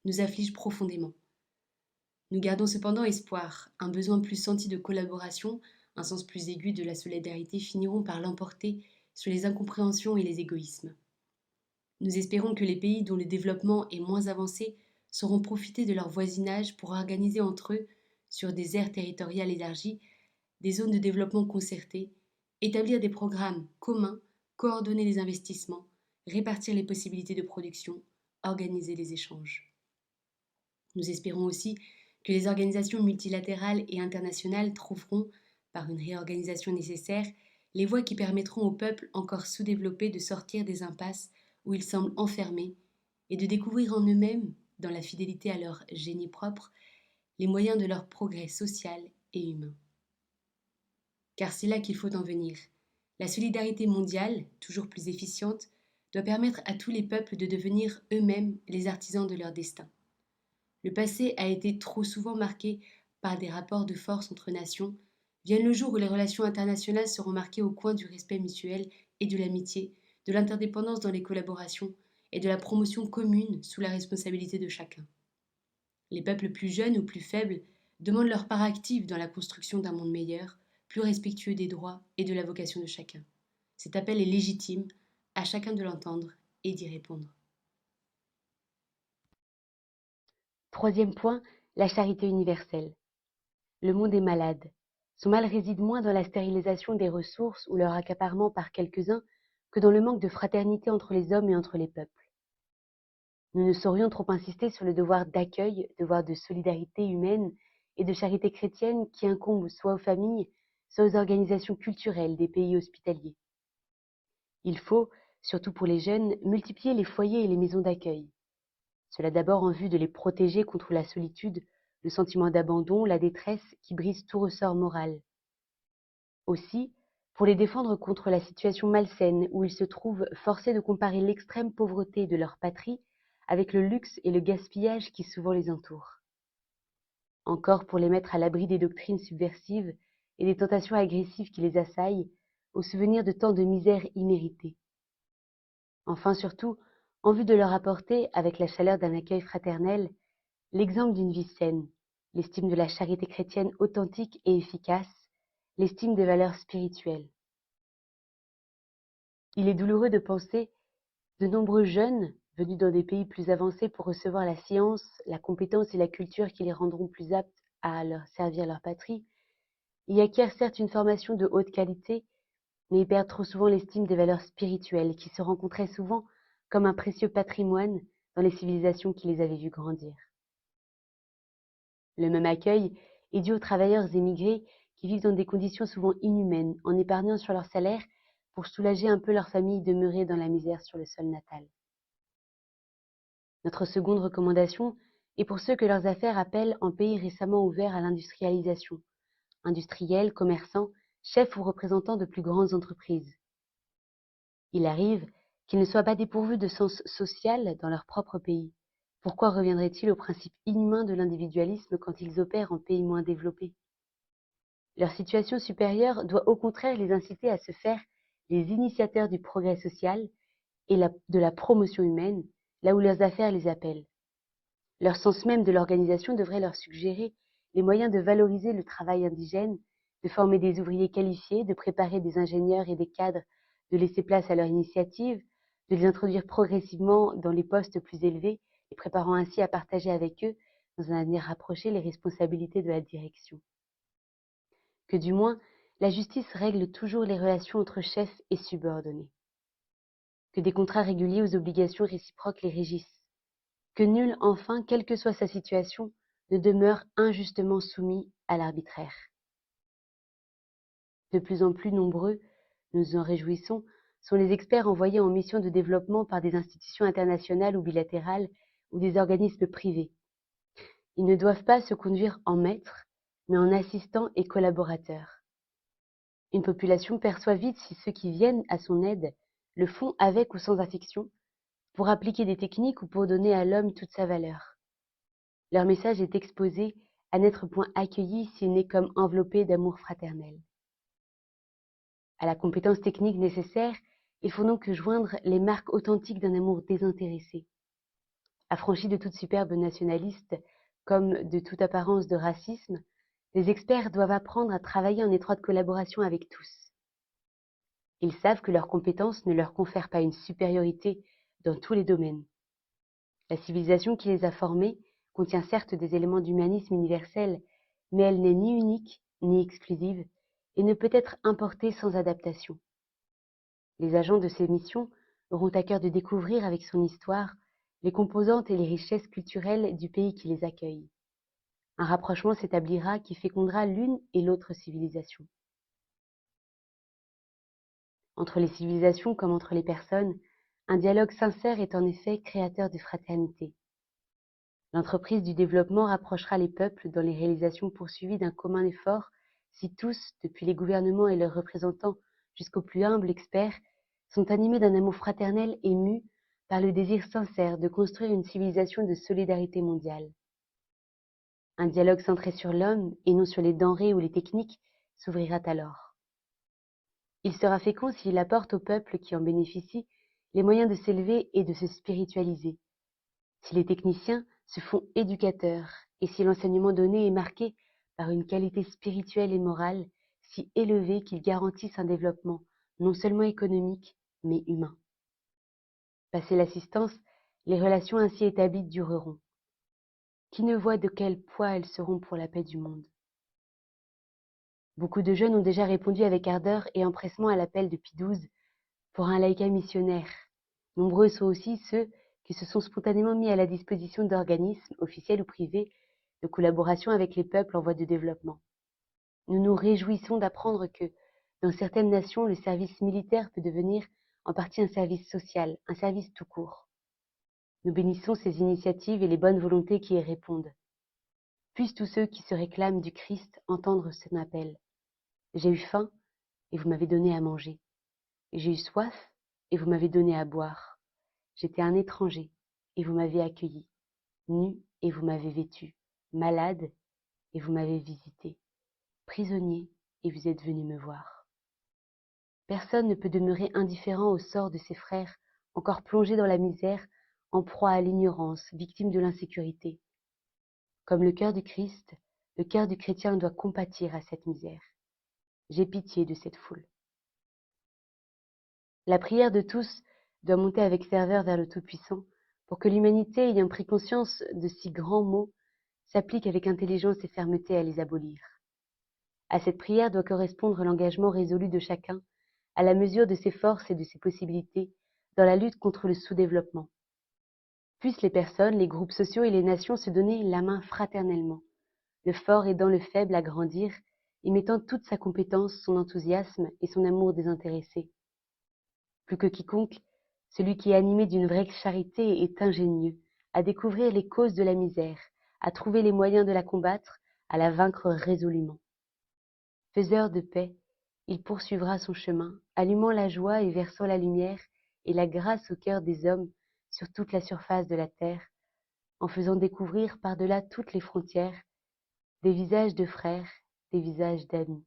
Speaker 1: nous afflige profondément. Nous gardons cependant espoir, un besoin plus senti de collaboration, un sens plus aigu de la solidarité finiront par l'emporter sur les incompréhensions et les égoïsmes. Nous espérons que les pays dont le développement est moins avancé sauront profiter de leur voisinage pour organiser entre eux, sur des aires territoriales élargies, des zones de développement concertées, établir des programmes communs, coordonner les investissements, répartir les possibilités de production, organiser les échanges. Nous espérons aussi que les organisations multilatérales et internationales trouveront, par une réorganisation nécessaire, les voies qui permettront aux peuples encore sous-développés de sortir des impasses où ils semblent enfermés et de découvrir en eux-mêmes, dans la fidélité à leur génie propre, les moyens de leur progrès social et humain. Car c'est là qu'il faut en venir. La solidarité mondiale, toujours plus efficiente, doit permettre à tous les peuples de devenir eux-mêmes les artisans de leur destin. Le passé a été trop souvent marqué par des rapports de force entre nations. Vienne le jour où les relations internationales seront marquées au coin du respect mutuel et de l'amitié, de l'interdépendance dans les collaborations et de la promotion commune sous la responsabilité de chacun. Les peuples plus jeunes ou plus faibles demandent leur part active dans la construction d'un monde meilleur, plus respectueux des droits et de la vocation de chacun. Cet appel est légitime, à chacun de l'entendre et d'y répondre. Troisième point, la charité universelle. Le monde est malade. Son mal réside moins dans la stérilisation des ressources ou leur accaparement par quelques-uns que dans le manque de fraternité entre les hommes et entre les peuples. Nous ne saurions trop insister sur le devoir d'accueil, devoir de solidarité humaine et de charité chrétienne qui incombe soit aux familles, soit aux organisations culturelles des pays hospitaliers. Il faut, surtout pour les jeunes, multiplier les foyers et les maisons d'accueil. Cela d'abord en vue de les protéger contre la solitude, le sentiment d'abandon, la détresse qui brise tout ressort moral. Aussi, pour les défendre contre la situation malsaine où ils se trouvent forcés de comparer l'extrême pauvreté de leur patrie avec le luxe et le gaspillage qui souvent les entourent. Encore pour les mettre à l'abri des doctrines subversives et des tentations agressives qui les assaillent, au souvenir de tant de misères imméritées. Enfin surtout, en vue de leur apporter, avec la chaleur d'un accueil fraternel, l'exemple d'une vie saine, l'estime de la charité chrétienne authentique et efficace, l'estime des valeurs spirituelles. Il est douloureux de penser de nombreux jeunes venus dans des pays plus avancés pour recevoir la science, la compétence et la culture qui les rendront plus aptes à leur servir leur patrie, y acquièrent certes une formation de haute qualité, mais y perdent trop souvent l'estime des valeurs spirituelles qui se rencontraient souvent comme un précieux patrimoine dans les civilisations qui les avaient vus grandir. Le même accueil est dû aux travailleurs émigrés qui vivent dans des conditions souvent inhumaines, en épargnant sur leur salaire pour soulager un peu leur famille demeurée dans la misère sur le sol natal. Notre seconde recommandation est pour ceux que leurs affaires appellent en pays récemment ouvert à l'industrialisation, industriels, commerçants, chefs ou représentants de plus grandes entreprises. Il arrive qu'ils ne soient pas dépourvus de sens social dans leur propre pays. Pourquoi reviendraient-ils au principe inhumain de l'individualisme quand ils opèrent en pays moins développés? Leur situation supérieure doit au contraire les inciter à se faire les initiateurs du progrès social et de la promotion humaine, là où leurs affaires les appellent. Leur sens même de l'organisation devrait leur suggérer les moyens de valoriser le travail indigène, de former des ouvriers qualifiés, de préparer des ingénieurs et des cadres, de laisser place à leur initiative, de les introduire progressivement dans les postes plus élevés, les préparant ainsi à partager avec eux, dans un avenir rapproché, les responsabilités de la direction. Que du moins, la justice règle toujours les relations entre chefs et subordonnés. Que des contrats réguliers aux obligations réciproques les régissent. Que nul, enfin, quelle que soit sa situation, ne demeure injustement soumis à l'arbitraire. De plus en plus nombreux, nous nous en réjouissons, sont les experts envoyés en mission de développement par des institutions internationales ou bilatérales ou des organismes privés. Ils ne doivent pas se conduire en maîtres, mais en assistants et collaborateurs. Une population perçoit vite si ceux qui viennent à son aide le font avec ou sans affection, pour appliquer des techniques ou pour donner à l'homme toute sa valeur. Leur message est exposé à n'être point accueilli s'il n'est comme enveloppé d'amour fraternel. À la compétence technique nécessaire, il faut donc joindre les marques authentiques d'un amour désintéressé. Affranchis de toute superbe nationaliste, comme de toute apparence de racisme, les experts doivent apprendre à travailler en étroite collaboration avec tous. Ils savent que leurs compétences ne leur confèrent pas une supériorité dans tous les domaines. La civilisation qui les a formés contient certes des éléments d'humanisme universel, mais elle n'est ni unique ni exclusive et ne peut être importée sans adaptation. Les agents de ces missions auront à cœur de découvrir avec son histoire les composantes et les richesses culturelles du pays qui les accueille. Un rapprochement s'établira qui fécondera l'une et l'autre civilisation. Entre les civilisations comme entre les personnes, un dialogue sincère est en effet créateur de fraternité. L'entreprise du développement rapprochera les peuples dans les réalisations poursuivies d'un commun effort si tous, depuis les gouvernements et leurs représentants jusqu'aux plus humbles experts, sont animés d'un amour fraternel et mus par le désir sincère de construire une civilisation de solidarité mondiale. Un dialogue centré sur l'homme et non sur les denrées ou les techniques s'ouvrira alors. Il sera fécond s'il apporte aux peuples qui en bénéficient les moyens de s'élever et de se spiritualiser. Si les techniciens se font éducateurs et si l'enseignement donné est marqué par une qualité spirituelle et morale si élevée qu'il garantisse un développement non seulement économique, mais humain. Passé l'assistance, les relations ainsi établies dureront. Qui ne voit de quel poids elles seront pour la paix du monde? Beaucoup de jeunes ont déjà répondu avec ardeur et empressement à l'appel de Pie XII pour un laïcat missionnaire. Nombreux sont aussi ceux qui se sont spontanément mis à la disposition d'organismes, officiels ou privés, de collaboration avec les peuples en voie de développement. Nous nous réjouissons d'apprendre que, dans certaines nations, le service militaire peut devenir en partie un service social, un service tout court. Nous bénissons ces initiatives et les bonnes volontés qui y répondent. Puissent tous ceux qui se réclament du Christ entendre son appel. J'ai eu faim, et vous m'avez donné à manger. J'ai eu soif, et vous m'avez donné à boire. J'étais un étranger, et vous m'avez accueilli. Nu, et vous m'avez vêtu. Malade, et vous m'avez visité. Prisonnier, et vous êtes venu me voir. Personne ne peut demeurer indifférent au sort de ses frères, encore plongés dans la misère, en proie à l'ignorance, victimes de l'insécurité. Comme le cœur du Christ, le cœur du chrétien doit compatir à cette misère. J'ai pitié de cette foule. La prière de tous doit monter avec ferveur vers le Tout-Puissant, pour que l'humanité, ayant pris conscience de si grands maux, s'applique avec intelligence et fermeté à les abolir. À cette prière doit correspondre l'engagement résolu de chacun, à la mesure de ses forces et de ses possibilités, dans la lutte contre le sous-développement. Puissent les personnes, les groupes sociaux et les nations se donner la main fraternellement, le fort aidant le faible à grandir et mettant toute sa compétence, son enthousiasme et son amour désintéressé. Plus que quiconque, celui qui est animé d'une vraie charité est ingénieux à découvrir les causes de la misère, à trouver les moyens de la combattre, à la vaincre résolument. Faiseur de paix, il poursuivra son chemin, allumant la joie et versant la lumière et la grâce au cœur des hommes sur toute la surface de la terre, en faisant découvrir par-delà toutes les frontières des visages de frères, des visages d'amis.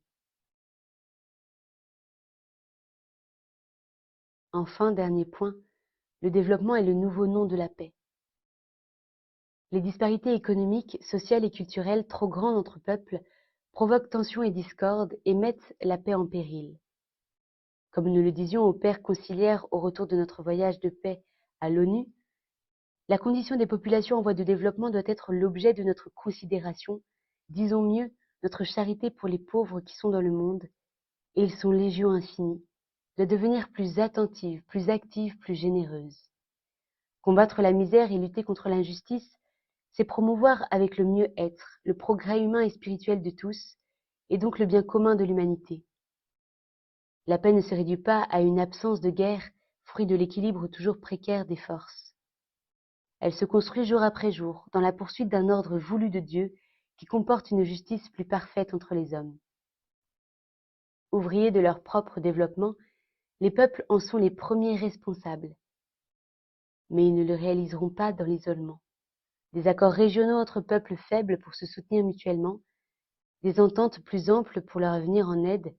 Speaker 1: Enfin, dernier point, le développement est le nouveau nom de la paix. Les disparités économiques, sociales et culturelles trop grandes entre peuples provoquent tensions et discordes et mettent la paix en péril. Comme nous le disions au Père conciliaire au retour de notre voyage de paix à l'ONU, la condition des populations en voie de développement doit être l'objet de notre considération, disons mieux, notre charité pour les pauvres qui sont dans le monde, et ils sont légion infinie, doit devenir plus attentive, plus active, plus généreuse. Combattre la misère et lutter contre l'injustice, c'est promouvoir avec le mieux-être, le progrès humain et spirituel de tous, et donc le bien commun de l'humanité. La paix ne se réduit pas à une absence de guerre, fruit de l'équilibre toujours précaire des forces. Elle se construit jour après jour, dans la poursuite d'un ordre voulu de Dieu qui comporte une justice plus parfaite entre les hommes. Ouvriers de leur propre développement, les peuples en sont les premiers responsables. Mais ils ne le réaliseront pas dans l'isolement. Des accords régionaux entre peuples faibles pour se soutenir mutuellement, des ententes plus amples pour leur venir en aide,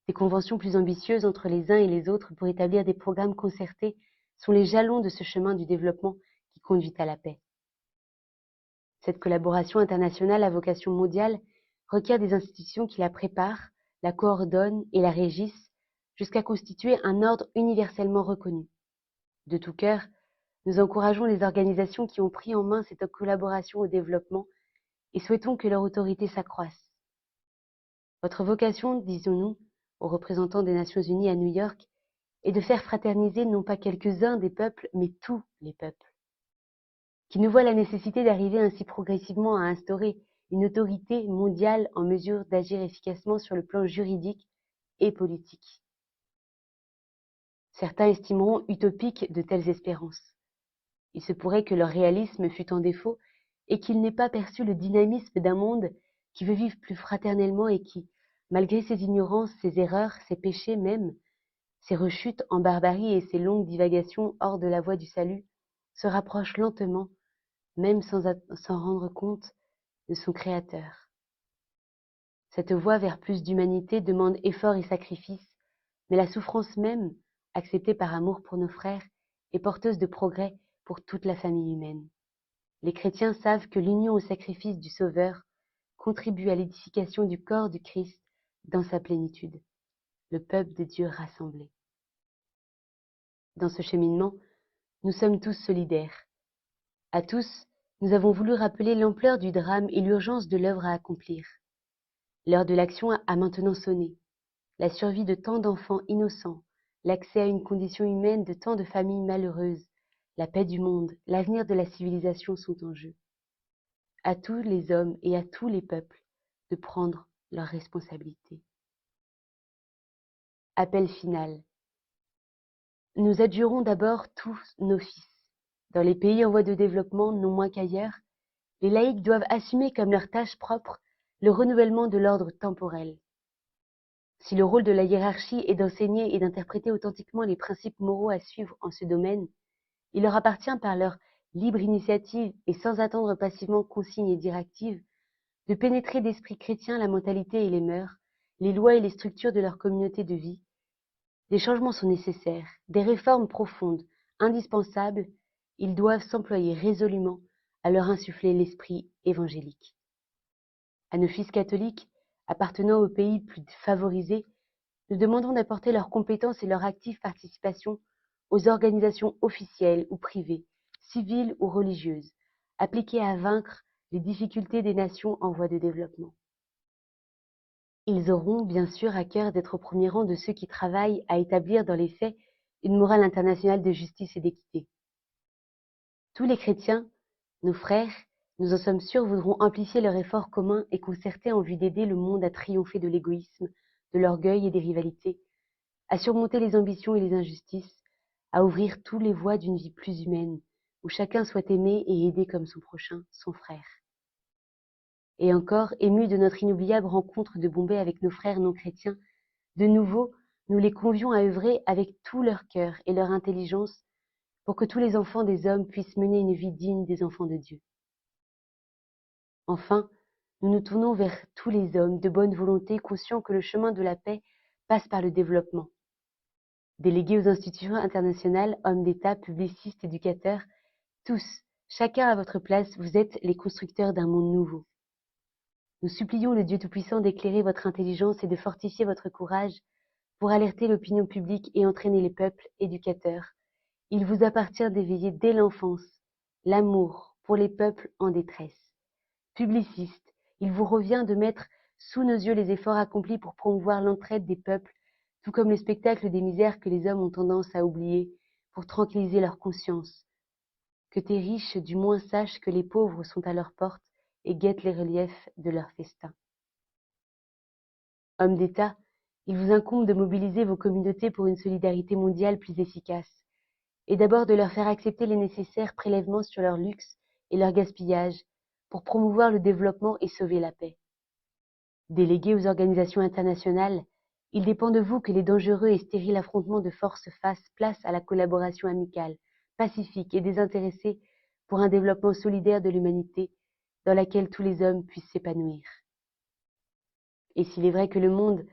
Speaker 1: des conventions plus ambitieuses entre les uns et les autres pour établir des programmes concertés sont les jalons de ce chemin du développement qui conduit à la paix. Cette collaboration internationale à vocation mondiale requiert des institutions qui la préparent, la coordonnent et la régissent jusqu'à constituer un ordre universellement reconnu. De tout cœur, nous encourageons les organisations qui ont pris en main cette collaboration au développement et souhaitons que leur autorité s'accroisse. Votre vocation, disons-nous, aux représentants des Nations Unies à New York, est de faire fraterniser non pas quelques-uns des peuples, mais tous les peuples, qui nous voient la nécessité d'arriver ainsi progressivement à instaurer une autorité mondiale en mesure d'agir efficacement sur le plan juridique et politique. Certains estimeront utopiques de telles espérances. Il se pourrait que leur réalisme fût en défaut et qu'ils n'aient pas perçu le dynamisme d'un monde qui veut vivre plus fraternellement et qui, malgré ses ignorances, ses erreurs, ses péchés même, ses rechutes en barbarie et ses longues divagations hors de la voie du salut, se rapproche lentement, même sans s'en rendre compte, de son Créateur. Cette voie vers plus d'humanité demande effort et sacrifice, mais la souffrance même, acceptée par amour pour nos frères, est porteuse de progrès pour toute la famille humaine. Les chrétiens savent que l'union au sacrifice du Sauveur contribue à l'édification du corps du Christ dans sa plénitude, le peuple de Dieu rassemblé. Dans ce cheminement, nous sommes tous solidaires. À tous, nous avons voulu rappeler l'ampleur du drame et l'urgence de l'œuvre à accomplir. L'heure de l'action a maintenant sonné. La survie de tant d'enfants innocents, l'accès à une condition humaine de tant de familles malheureuses, la paix du monde, l'avenir de la civilisation sont en jeu. À tous les hommes et à tous les peuples de prendre leurs responsabilités. Appel final. Nous adjurons d'abord tous nos fils. Dans les pays en voie de développement, non moins qu'ailleurs, les laïcs doivent assumer comme leur tâche propre le renouvellement de l'ordre temporel. Si le rôle de la hiérarchie est d'enseigner et d'interpréter authentiquement les principes moraux à suivre en ce domaine, il leur appartient par leur libre initiative et sans attendre passivement consignes et directives, de pénétrer d'esprit chrétien la mentalité et les mœurs, les lois et les structures de leur communauté de vie. Des changements sont nécessaires, des réformes profondes, indispensables, ils doivent s'employer résolument à leur insuffler l'esprit évangélique. À nos fils catholiques, appartenant aux pays plus favorisés, nous demandons d'apporter leurs compétences et leur active participation aux organisations officielles ou privées, civiles ou religieuses, appliquées à vaincre les difficultés des nations en voie de développement. Ils auront bien sûr à cœur d'être au premier rang de ceux qui travaillent à établir dans les faits une morale internationale de justice et d'équité. Tous les chrétiens, nos frères, nous en sommes sûrs, voudront amplifier leur effort commun et concerté en vue d'aider le monde à triompher de l'égoïsme, de l'orgueil et des rivalités, à surmonter les ambitions et les injustices, à ouvrir tous les voies d'une vie plus humaine, où chacun soit aimé et aidé comme son prochain, son frère. Et encore, émus de notre inoubliable rencontre de Bombay avec nos frères non chrétiens, de nouveau, nous les convions à œuvrer avec tout leur cœur et leur intelligence pour que tous les enfants des hommes puissent mener une vie digne des enfants de Dieu. Enfin, nous nous tournons vers tous les hommes de bonne volonté, conscients que le chemin de la paix passe par le développement. Délégués aux institutions internationales, hommes d'État, publicistes, éducateurs, tous, chacun à votre place, vous êtes les constructeurs d'un monde nouveau. Nous supplions le Dieu Tout-Puissant d'éclairer votre intelligence et de fortifier votre courage pour alerter l'opinion publique et entraîner les peuples éducateurs. Il vous appartient d'éveiller dès l'enfance l'amour pour les peuples en détresse. Publicistes, il vous revient de mettre sous nos yeux les efforts accomplis pour promouvoir l'entraide des peuples, tout comme le spectacle des misères que les hommes ont tendance à oublier pour tranquilliser leur conscience. Que tes riches du moins sachent que les pauvres sont à leur porte et guettent les reliefs de leur festin. Hommes d'État, il vous incombe de mobiliser vos communautés pour une solidarité mondiale plus efficace. et d'abord de leur faire accepter les nécessaires prélèvements sur leur luxe et leur gaspillage pour promouvoir le développement et sauver la paix. Délégués aux organisations internationales, il dépend de vous que les dangereux et stériles affrontements de forces fassent place à la collaboration amicale, pacifique et désintéressée pour un développement solidaire de l'humanité dans laquelle tous les hommes puissent s'épanouir. Et s'il est vrai que le monde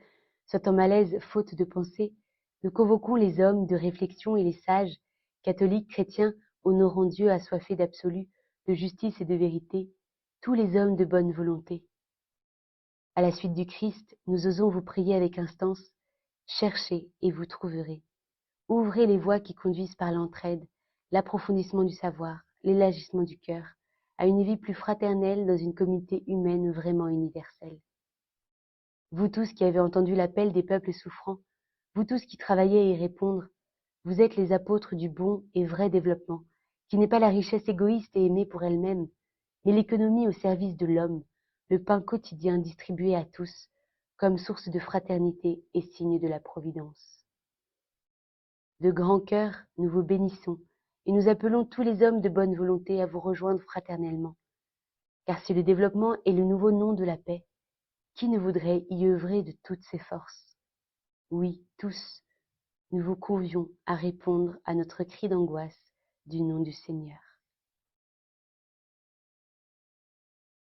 Speaker 1: soit en malaise faute de pensée, nous convoquons les hommes de réflexion et les sages, catholiques, chrétiens, honorant Dieu assoiffés d'absolu, de justice et de vérité, tous les hommes de bonne volonté. À la suite du Christ, nous osons vous prier avec instance, cherchez et vous trouverez. Ouvrez les voies qui conduisent par l'entraide, l'approfondissement du savoir, l'élargissement du cœur, à une vie plus fraternelle dans une communauté humaine vraiment universelle. Vous tous qui avez entendu l'appel des peuples souffrants, vous tous qui travaillez à y répondre, vous êtes les apôtres du bon et vrai développement, qui n'est pas la richesse égoïste et aimée pour elle-même, mais l'économie au service de l'homme, le pain quotidien distribué à tous, comme source de fraternité et signe de la providence. De grand cœur, nous vous bénissons et nous appelons tous les hommes de bonne volonté à vous rejoindre fraternellement. Car si le développement est le nouveau nom de la paix, qui ne voudrait y œuvrer de toutes ses forces? Oui, tous, nous vous convions à répondre à notre cri d'angoisse du nom du Seigneur.